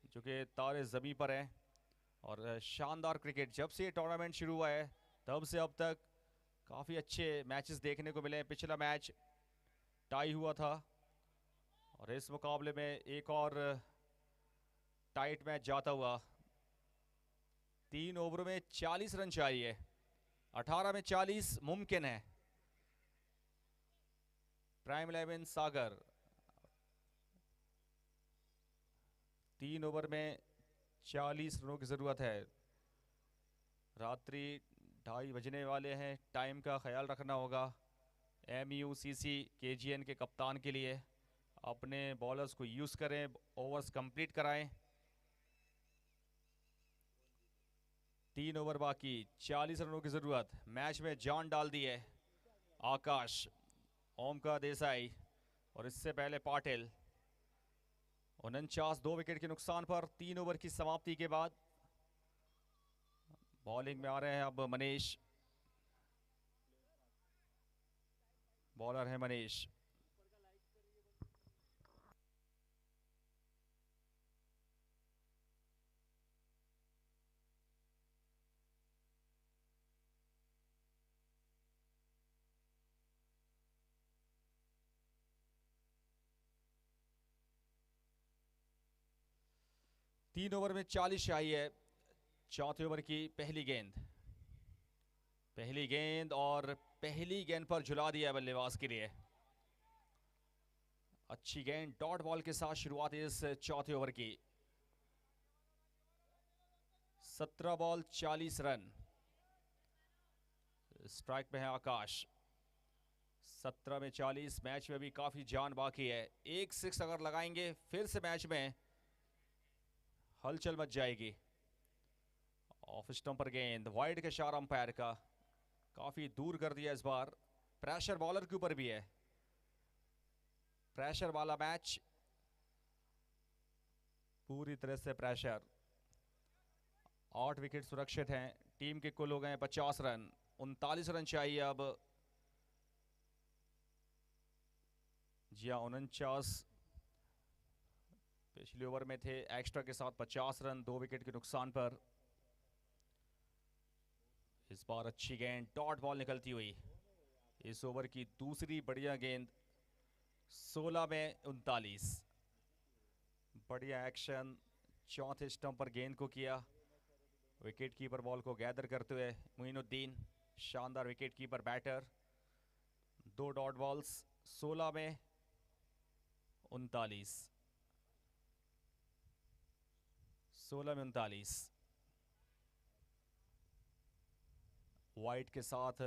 जो कि तारे ज़मीं पर हैं, और शानदार क्रिकेट जब से ये टूर्नामेंट शुरू हुआ है तब से अब तक काफ़ी अच्छे मैचेस देखने को मिले हैं। पिछला मैच टाई हुआ था और इस मुकाबले में एक और टाइट मैच जाता हुआ। 3 ओवरों में 40 रन चाहिए, 18 में 40 मुमकिन है। प्राइम 11 सागर 3 ओवर में 40 रनों की ज़रूरत है। रात्रि 2:30 बजने वाले हैं, टाइम का ख्याल रखना होगा। MUCC KGN के कप्तान के लिए अपने बॉलर्स को यूज़ करें, ओवर्स कंप्लीट कराएं। 3 ओवर बाकी, 40 रनों की ज़रूरत। मैच में जान डाल दी है आकाश, ओमकार देसाई और इससे पहले पाटिल। 49, 2 विकेट के नुकसान पर 3 ओवर की समाप्ति के बाद बॉलिंग में आ रहे हैं अब मनीष। बॉलर है मनीष। 3 ओवर में 40 आई है। चौथे ओवर की पहली गेंद और पहली गेंद पर झुला दिया बल्लेबाज के लिए। अच्छी गेंद डॉट बॉल के साथ शुरुआत इस चौथे ओवर की। 17 बॉल 40 रन। स्ट्राइक पे है आकाश। 17 में 40। मैच में भी काफी जान बाकी है। एक 6 अगर लगाएंगे फिर से मैच में हलचल मच जाएगी। ऑफ स्टंप पर गेंद वाइड के इशारा अंपायर का, काफी दूर कर दिया इस बार। प्रेशर बॉलर के ऊपर भी है, प्रेशर वाला मैच, पूरी तरह से प्रेशर। 8 विकेट सुरक्षित हैं। टीम के कुल हो गए 50 रन। 39 रन चाहिए अब। जी हाँ, 49 पिछले ओवर में थे। एक्स्ट्रा के साथ 50 रन 2 विकेट के नुकसान पर। इस बार अच्छी गेंद डॉट बॉल निकलती हुई। इस ओवर की दूसरी बढ़िया गेंद। 16 में 39। बढ़िया एक्शन चौथे स्टंप पर गेंद को किया। विकेट कीपर बॉल को गैदर करते हुए मोइनुद्दीन, शानदार wicket keeper batter. 2 dot balls. 16 में 39। 16 में 39। वाइड के साथ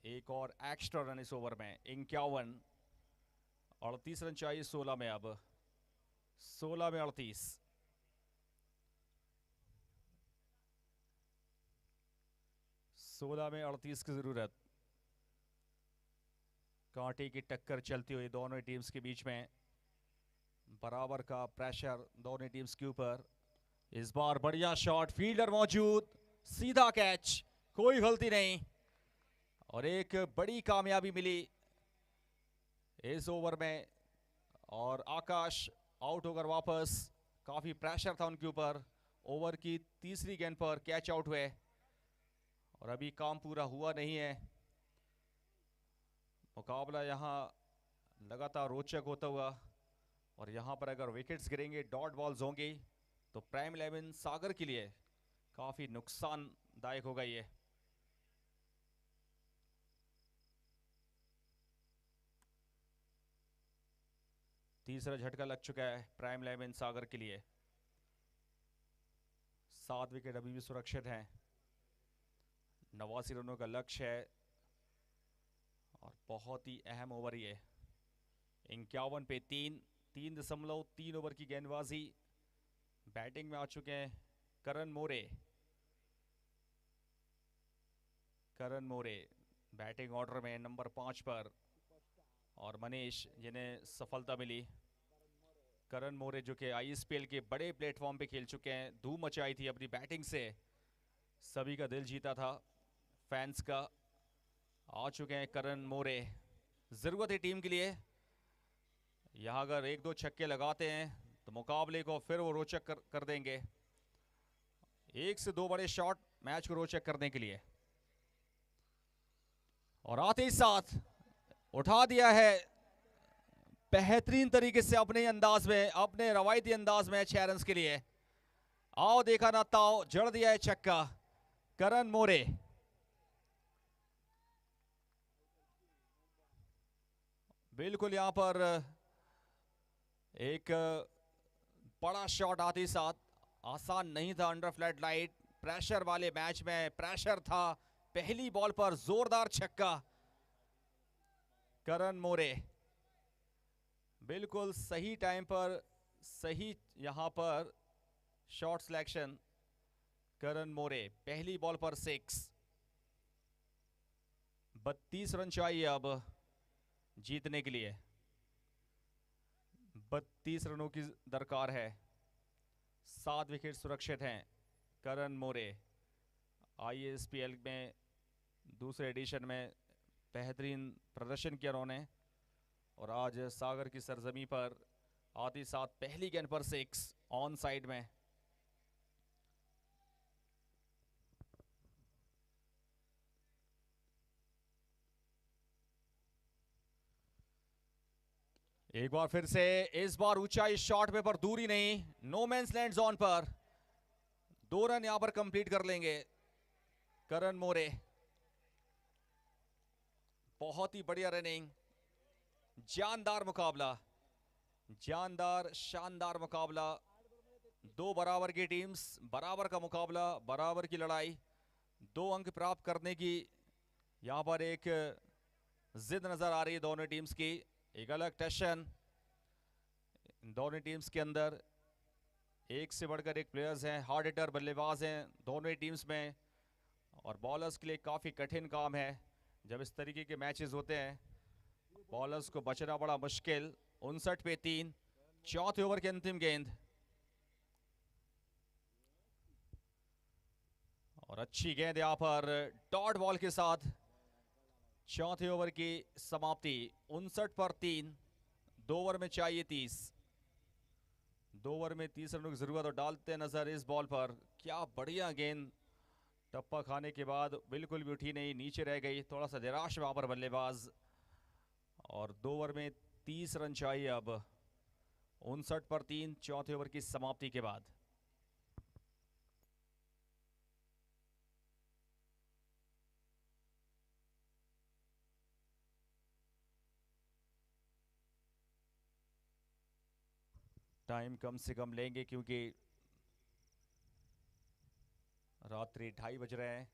एक और एक्स्ट्रा रन इस ओवर में। 51। 38 रन चाहिए 16 में अब। 16 में 38। में 38 की जरूरत। कांटे की टक्कर चलती हुई दोनों टीम्स के बीच में। बराबर का प्रेशर दोनों टीम्स के ऊपर। इस बार बढ़िया शॉट, फील्डर मौजूद, सीधा कैच, कोई गलती नहीं और एक बड़ी कामयाबी मिली इस ओवर में। और आकाश आउट होकर वापस। काफी प्रेशर था उनके ऊपर। ओवर की तीसरी गेंद पर कैच आउट हुए और अभी काम पूरा हुआ नहीं है। मुकाबला यहां लगातार रोचक होता हुआ, और यहां पर अगर विकेट्स गिरेंगे, डॉट बॉल्स होंगी, तो प्राइम 11 सागर के लिए काफी नुकसानदायक होगा ये। तीसरा झटका लग चुका है प्राइम 11 सागर के लिए। 7 विकेट अभी भी सुरक्षित हैं। 89 रनों का लक्ष्य है और बहुत ही अहम ओवर ये। 51 पे 3.3 ओवर की गेंदबाजी। बैटिंग में आ चुके हैं करण मोरे बैटिंग ऑर्डर में नंबर 5 पर, और मनीष जिन्हें सफलता मिली। करण मोरे जो कि आईएसपीएल के बड़े प्लेटफॉर्म पे खेल चुके हैं, धूम मचाई थी अपनी बैटिंग से, सभी का दिल जीता था फैंस का। आ चुके हैं करण मोरे। जरूरत है टीम के लिए, यहां अगर 1-2 छक्के लगाते हैं तो मुकाबले को फिर वो रोचक कर देंगे। 1 से 2 बड़े शॉट मैच को रोचक करने के लिए। और आते ही साथ उठा दिया है बेहतरीन तरीके से अपने अंदाज में, अपने रवायती अंदाज में 6 रन के लिए। आओ देखा ना ताओ, जड़ दिया है छक्का करण मोरे। बिल्कुल यहां पर एक बड़ा शॉट आते ही साथ। आसान नहीं था अंडर फ्लड लाइट। प्रेशर वाले मैच में प्रेशर था। पहली बॉल पर जोरदार छक्का करण मोरे। बिल्कुल सही टाइम पर सही यहां पर शॉट सिलेक्शन करण मोरे। पहली बॉल पर 6। 32 रन चाहिए अब जीतने के लिए। 32 रनों की दरकार है। 7 विकेट सुरक्षित हैं करण मोरे। आईएसपीएल में दूसरे एडिशन में बेहतरीन प्रदर्शन किया उन्होंने, और आज सागर की सरजमी पर आती साथ पहली गेंद पर 6 ऑन साइड में। एक बार फिर से, इस बार ऊंचाई शॉट पे पर दूरी नहीं, नो मैंस लैंड जोन पर 2 रन यहां पर कंप्लीट कर लेंगे करण मोरे। बहुत ही बढ़िया रनिंग, जानदार मुकाबला, जानदार शानदार मुकाबला। 2 बराबर की टीम्स, बराबर का मुकाबला, बराबर की लड़ाई, 2 अंक प्राप्त करने की यहां पर एक जिद नजर आ रही है दोनों टीम्स की। एक अलग टेंशन दोनों टीम्स के अंदर, एक से बढ़कर एक प्लेयर्स हैं, हार्ड हिटर बल्लेबाज हैं दोनों ही टीम्स में, और बॉलर्स के लिए काफ़ी कठिन काम है जब इस तरीके के मैचेस होते हैं। बॉलर्स को बचना बड़ा मुश्किल। 59 पे 3, चौथे ओवर की अंतिम गेंद, और अच्छी गेंद यहां पर डॉट बॉल के साथ। चौथे ओवर की समाप्ति 59 पर 3, 2 ओवर में चाहिए 30। 2 ओवर में 30 रनों की जरूरत, और डालते नजर इस बॉल पर। क्या बढ़िया गेंद, टप्पा खाने के बाद बिल्कुल भी उठी नहीं, नीचे रह गई, थोड़ा सा निराश वहां पर बल्लेबाज। और 2 ओवर में 30 रन चाहिए अब। 59 पर 3, चौथे ओवर की समाप्ति के बाद। टाइम कम से कम लेंगे क्योंकि रात्रि 2:30 बज रहे हैं।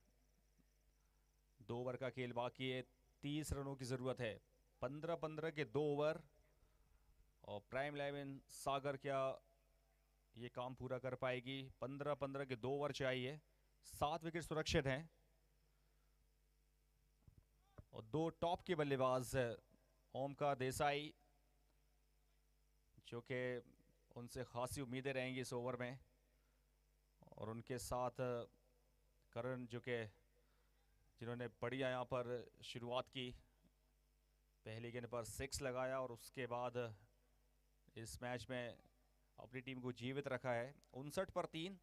2 ओवर का खेल बाकी है, 30 रनों की जरूरत है। 15-15 के 2 ओवर, और प्राइम 11 सागर क्या ये काम पूरा कर पाएगी? 15-15 के 2 ओवर चाहिए, 7 विकेट सुरक्षित हैं, और 2 टॉप के बल्लेबाज ओमकार देसाई, जो कि उनसे खासी उम्मीदें रहेंगी इस ओवर में, और उनके साथ करण, जो कि जिन्होंने बढ़िया यहाँ पर शुरुआत की, पहली गेंद पर 6 लगाया, और उसके बाद इस मैच में अपनी टीम को जीवित रखा है। 59 पर 3,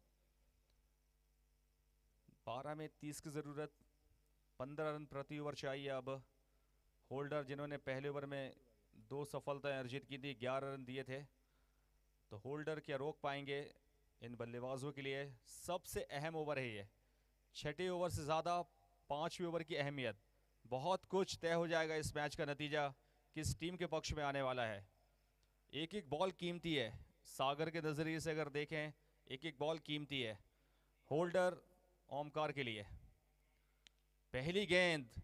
12 में 30 की जरूरत, 15 रन प्रति ओवर चाहिए अब। होल्डर, जिन्होंने पहले ओवर में 2 सफलताएं अर्जित की थी, 11 रन दिए थे, तो होल्डर क्या रोक पाएंगे इन बल्लेबाजों के लिए? सबसे अहम ओवर है ये, छठे ओवर से ज़्यादा 5वें ओवर की अहमियत। बहुत कुछ तय हो जाएगा इस मैच का नतीजा किस टीम के पक्ष में आने वाला है। एक एक बॉल कीमती है, सागर के नज़रिए से अगर देखें, एक एक बॉल कीमती है। होल्डर ओमकार के लिए पहली गेंद,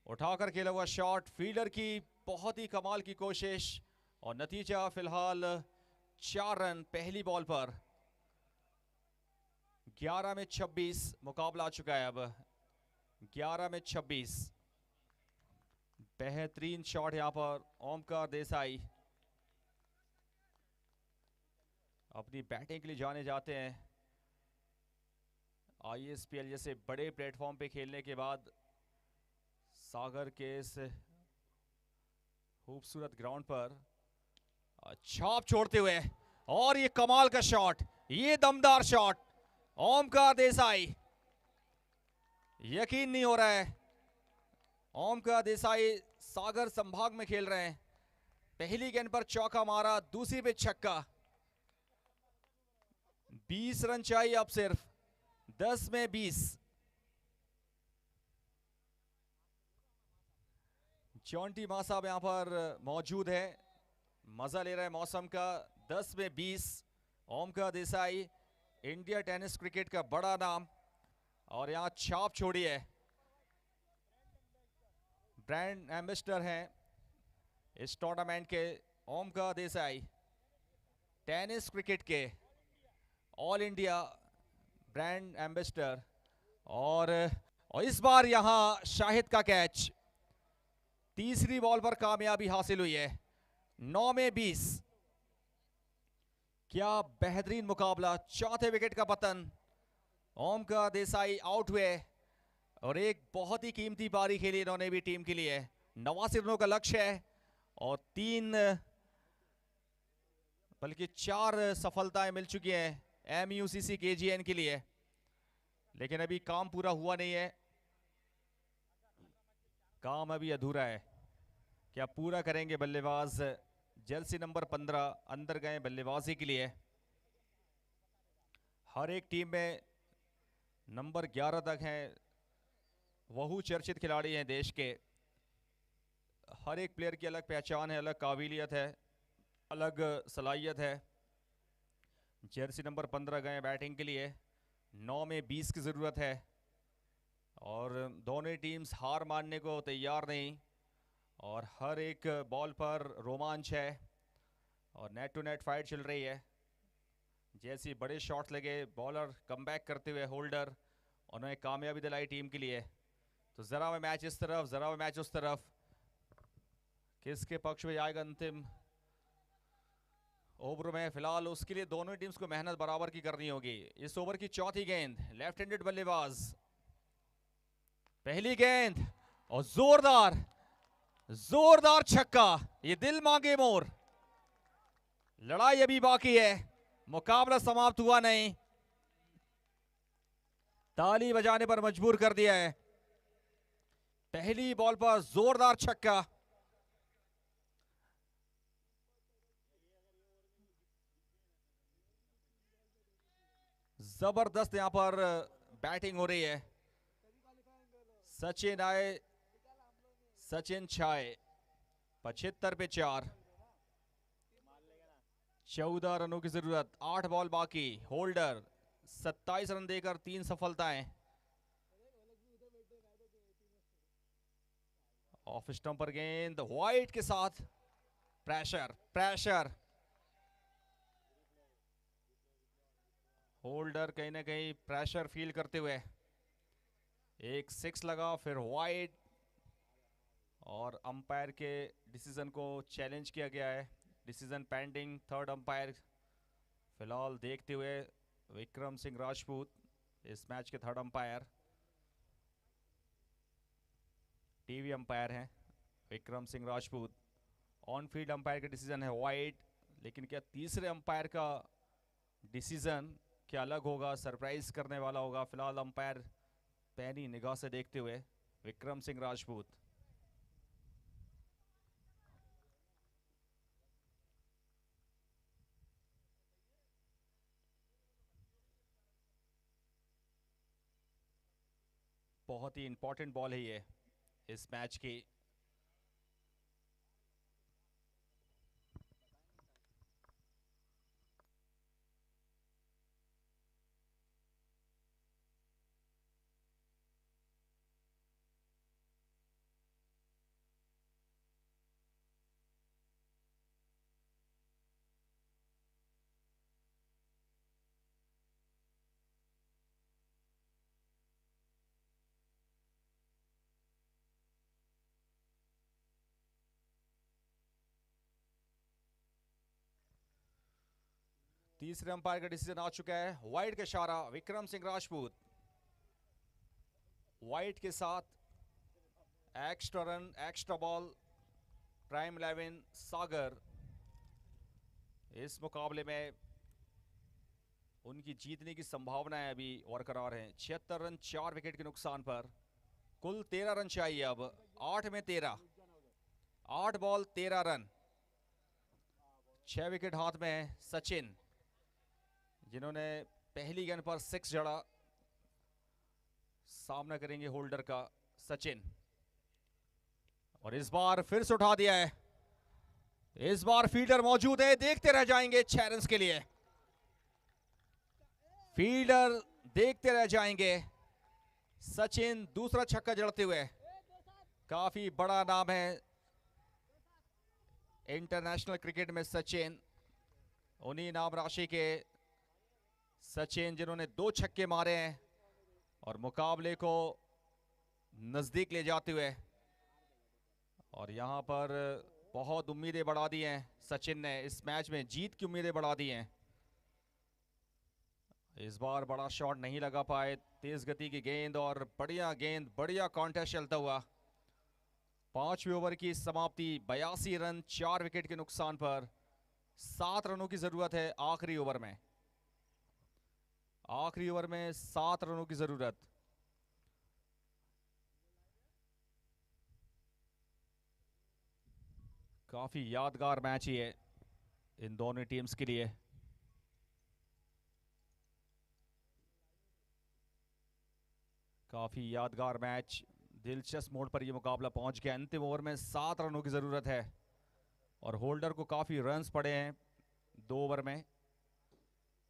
उठाकर खेला हुआ शॉट, फील्डर की बहुत ही कमाल की कोशिश, और नतीजा फिलहाल 4 रन पहली बॉल पर। 11 में 26 मुकाबला आ चुका है अब, 11 में 26। बेहतरीन शॉट यहां पर ओमकार देसाई, अपनी बैटिंग के लिए जाने जाते हैं। ISPL जैसे बड़े प्लेटफॉर्म पे खेलने के बाद सागर के इस खूबसूरत ग्राउंड पर छाप छोड़ते हुए, और ये कमाल का शॉट, ये दमदार शॉट, ओमकार देसाई, यकीन नहीं हो रहा है। ओमकार देसाई सागर संभाग में खेल रहे हैं, पहली गेंद पर चौका मारा, दूसरी पे छक्का। 20 रन चाहिए अब सिर्फ, 10 में 20। जॉन्टी मां साहब यहां पर मौजूद है, मजा ले रहा है मौसम का। 10 में 20, Omkar Desai, India tennis cricket का बड़ा नाम, और यहां छाप छोड़ी है। ब्रांड एम्बेसडर हैं इस टूर्नामेंट के ओमकार देसाई, टेनिस क्रिकेट के ऑल इंडिया ब्रांड एम्बेसडर। और इस बार यहां शाहिद का कैच, तीसरी बॉल पर कामयाबी हासिल हुई है। 9 में 20, क्या बेहतरीन मुकाबला, चौथे विकेट का पतन, ओमकार देसाई आउट हुए, और एक बहुत ही कीमती पारी खेली इन्होंने भी टीम के लिए। 89 रनों का लक्ष्य है, और 3 बल्कि 4 सफलताएं मिल चुकी हैं MUCC KGN के लिए, लेकिन अभी काम पूरा हुआ नहीं है, काम अभी अधूरा है। क्या पूरा करेंगे बल्लेबाज जर्सी नंबर 15 अंदर गए बल्लेबाजी के लिए। हर एक टीम में नंबर 11 तक हैं बहु चर्चित खिलाड़ी हैं देश के। हर एक प्लेयर की अलग पहचान है, अलग काबिलियत है, अलग सलाहियत है। जर्सी नंबर 15 गए बैटिंग के लिए। 9 में 20 की ज़रूरत है और दोनों टीम्स हार मानने को तैयार नहीं और हर एक बॉल पर रोमांच है और नेट टू नेट फाइट चल रही है। जैसे बड़े शॉट्स लगे, बॉलर कमबैक करते हुए होल्डर उन्हें कामयाबी दिलाई टीम के लिए। तो ज़रा वो मैच इस तरफ, ज़रा वो मैच उस तरफ, किसके पक्ष में आएगा अंतिम ओवर में। फिलहाल उसके लिए दोनों टीम्स को मेहनत बराबर की करनी होगी। इस ओवर की चौथी गेंद, लेफ्ट हैंडेड बल्लेबाज, पहली गेंद और जोरदार जोरदार छक्का। ये दिल मांगे मोर। लड़ाई अभी बाकी है, मुकाबला समाप्त हुआ नहीं। ताली बजाने पर मजबूर कर दिया है। पहली बॉल पर जोरदार छक्का। जबरदस्त यहां पर बैटिंग हो रही है। सचिन आए, सचिन छाए। 75 पे 4, 14 रनों की जरूरत, 8 बॉल बाकी। होल्डर 27 रन देकर 3 सफलताएं। ऑफ स्टंप पर गेंद वाइड के साथ, प्रेशर प्रेशर। होल्डर कहीं ना कहीं प्रेशर फील करते हुए, एक 6 लगा फिर वाइड और अंपायर के डिसीजन को चैलेंज किया गया है। डिसीजन पेंडिंग, थर्ड अंपायर फिलहाल देखते हुए विक्रम सिंह राजपूत इस मैच के थर्ड अंपायर। टीवी अंपायर हैं Vikram Singh Rajput. On field umpire का डिसीजन है वाइड, लेकिन क्या तीसरे अंपायर का डिसीजन क्या अलग होगा, सरप्राइज करने वाला होगा। फिलहाल अंपायर पैनी निगाह से देखते हुए विक्रम सिंह राजपूत। बहुत ही इंपॉर्टेंट बॉल है ये इस मैच की। तीसरे अंपायर का डिसीजन आ चुका है, वाइड का इशारा। विक्रम सिंह राजपूत वाइड के साथ extra run, extra ball. Prime 11 सागर इस मुकाबले में उनकी जीतने की संभावनाएं अभी बरकरार हैं। 76 रन 4 विकेट के नुकसान पर। कुल 13 रन चाहिए अब, 8 में 13, 8 बॉल 13 रन। 6 विकेट हाथ में है सचिन, जिन्होंने पहली गेंद पर 6 जड़ा। सामना करेंगे होल्डर का सचिन, और इस बार फिर से उठा दिया है। इस बार फील्डर मौजूद है, देखते रह जाएंगे 6 रन के लिए। फील्डर देखते रह जाएंगे। सचिन दूसरा छक्का जड़ते हुए, काफी बड़ा नाम है इंटरनेशनल क्रिकेट में सचिन। उन्हीं नाम राशि के सचिन जिन्होंने 2 छक्के मारे हैं और मुकाबले को नजदीक ले जाते हुए, और यहां पर बहुत उम्मीदें बढ़ा दी हैं सचिन ने। इस मैच में जीत की उम्मीदें बढ़ा दी हैं। इस बार बड़ा शॉट नहीं लगा पाए, तेज गति की गेंद और बढ़िया गेंद, बढ़िया कॉन्टेस्ट चलता हुआ। 5वें ओवर की समाप्ति, 82 रन 4 विकेट के नुकसान पर। 7 रनों की जरूरत है आखिरी ओवर में। आखिरी ओवर में 7 रनों की जरूरत। काफ़ी यादगार मैच ही है इन दोनों टीम्स के लिए। काफ़ी यादगार मैच, दिलचस्प मोड़ पर यह मुकाबला पहुंच गया। अंतिम ओवर में 7 रनों की ज़रूरत है और होल्डर को काफ़ी रन्स पड़े हैं 2 ओवर में।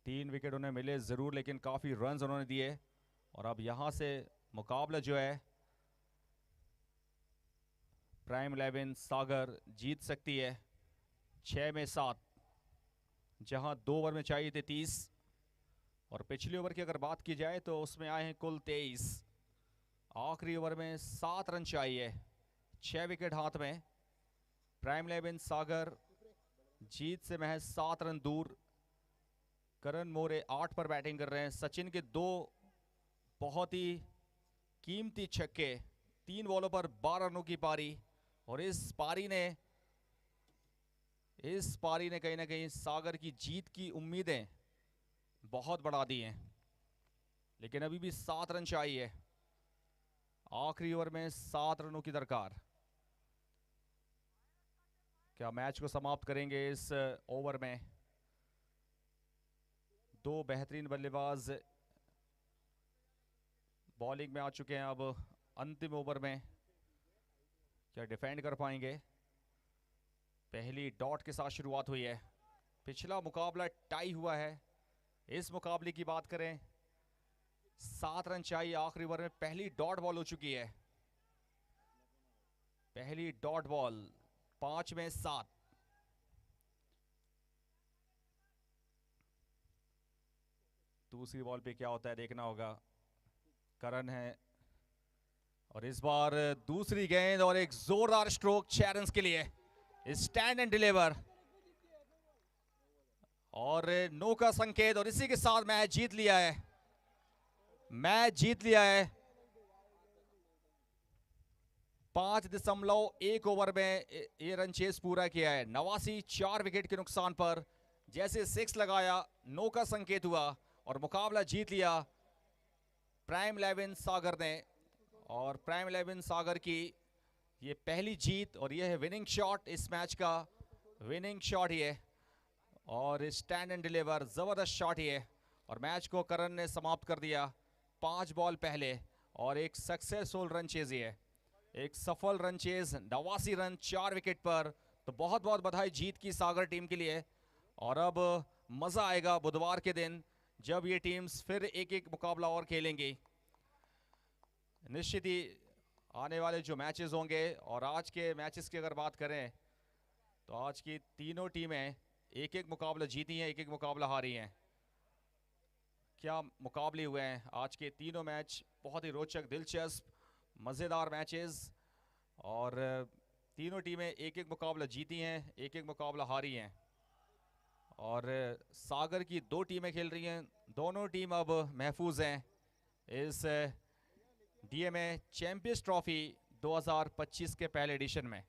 3 विकेट उन्हें मिले ज़रूर, लेकिन काफ़ी रन्स उन्होंने दिए। और अब यहाँ से मुकाबला जो है प्राइम 11 सागर जीत सकती है 6 में 7, जहां 2 ओवर में चाहिए थे 30। और पिछले ओवर की अगर बात की जाए तो उसमें आए हैं कुल 23। आखिरी ओवर में 7 रन चाहिए, 6 विकेट हाथ में। प्राइम 11 सागर जीत से महज 7 रन दूर। करण मोरे 8 पर बैटिंग कर रहे हैं। सचिन के 2 बहुत ही कीमती छक्के, 3 बॉलों पर 12 रनों की पारी। और इस पारी ने कहीं ना कहीं सागर की जीत की उम्मीदें बहुत बढ़ा दी हैं, लेकिन अभी भी 7 रन चाहिए। आखिरी ओवर में 7 रनों की दरकार। क्या मैच को समाप्त करेंगे इस ओवर में? 2 बेहतरीन बल्लेबाज बॉलिंग में आ चुके हैं। अब अंतिम ओवर में क्या डिफेंड कर पाएंगे? पहली डॉट के साथ शुरुआत हुई है। पिछला मुकाबला टाई हुआ है। इस मुकाबले की बात करें, 7 रन चाहिए आखिरी ओवर में। पहली डॉट बॉल हो चुकी है, पहली डॉट बॉल 5 में 7। दूसरी बॉल पे क्या होता है देखना होगा। करण है और इस बार दूसरी गेंद और एक जोरदार स्ट्रोक 6 रन के लिए। स्टैंड एंड डिलीवर और नो का संकेत, और इसी के साथ मैच जीत लिया है। मैच जीत लिया है। 5.1 ओवर में ये रन चेस पूरा किया है। 89 4 विकेट के नुकसान पर जैसे 6 लगाया, नो का संकेत हुआ और मुकाबला जीत लिया प्राइम 11 सागर ने। और प्राइम 11 सागर की ये पहली जीत, और ये है विनिंग शॉट। इस मैच का विनिंग शॉट ही है और स्टैंड एंड डिलीवर जबरदस्त शॉट ही है। और मैच को करण ने समाप्त कर दिया 5 बॉल पहले, और एक सक्सेसफुल रन चेज ही है, एक सफल रन चेज। 89 रन 4 विकेट पर। तो बहुत बहुत बधाई जीत की सागर टीम के लिए। और अब मजा आएगा बुधवार के दिन जब ये टीम्स फिर एक एक मुकाबला और खेलेंगी। निश्चित ही आने वाले जो मैचेस होंगे, और आज के मैचेस की अगर बात करें तो आज की तीनों टीमें एक एक मुकाबला जीती हैं, एक एक मुकाबला हारी हैं। क्या मुकाबले हुए हैं आज के तीनों मैच, बहुत ही रोचक, दिलचस्प, मज़ेदार मैचेस। और तीनों टीमें एक एक मुकाबला जीती हैं, एक एक मुकाबला हारी हैं। और सागर की 2 टीमें खेल रही हैं। दोनों टीम अब महफूज हैं इस डीएमए चैंपियंस ट्रॉफी 2025 के पहले एडिशन में।